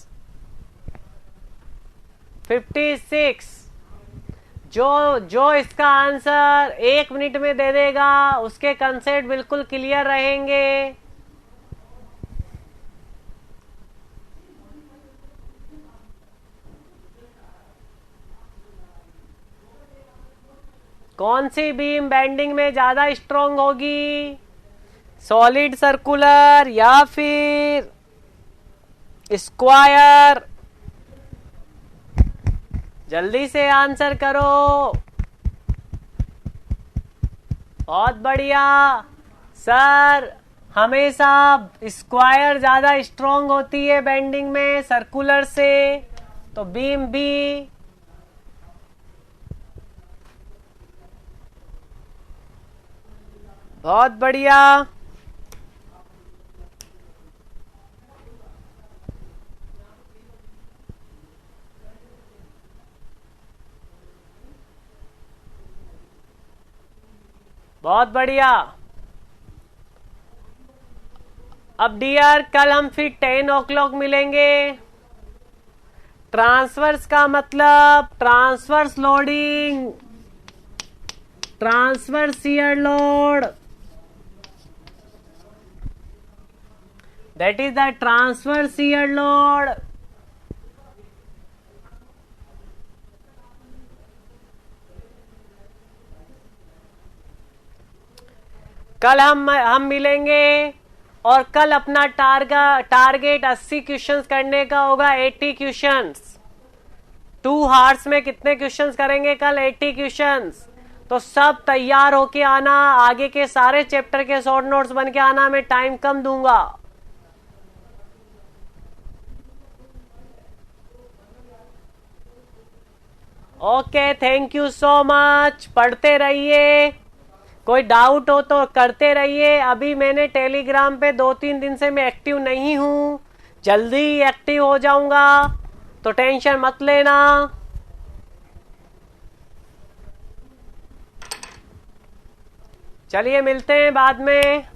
जो इसका आंसर 1 मिनट में दे देगा उसके कंसेप्ट बिल्कुल क्लियर रहेंगे। कौन सी बीम बेंडिंग में ज्यादा स्ट्रॉन्ग होगी? सॉलिड, सर्कुलर या फिर स्क्वायर? जल्दी से आंसर करो। बहुत बढ़िया सर, हमेशा स्क्वायर ज्यादा स्ट्रॉन्ग होती है बेंडिंग में सर्कुलर से, तो बीम बी। बहुत बढ़िया। बहुत बढ़िया। अब डियर कल हम फिर 10 o'clock मिलेंगे। ट्रांसवर्स का मतलब transverse loading, transverse shear load, that is the transverse shear load. कल हम मिलेंगे और कल अपना टारगेट 80 क्वेश्चंस करने का होगा। 80 क्वेश्चंस 2 hours में कितने क्वेश्चंस करेंगे कल? 80 क्वेश्चंस। तो सब तैयार होके आना, आगे के सारे चैप्टर के शॉर्ट नोट्स बन के आना, मैं टाइम कम दूंगा। Okay, thank you so much. पढ़ते रहिए, कोई डाउट हो तो करते रहिए। अभी मैंने टेलीग्राम पे 2-3 दिन से मैं एक्टिव नहीं हूं, जल्दी एक्टिव हो जाऊंगा, तो टेंशन मत लेना। चलिए मिलते हैं बाद में।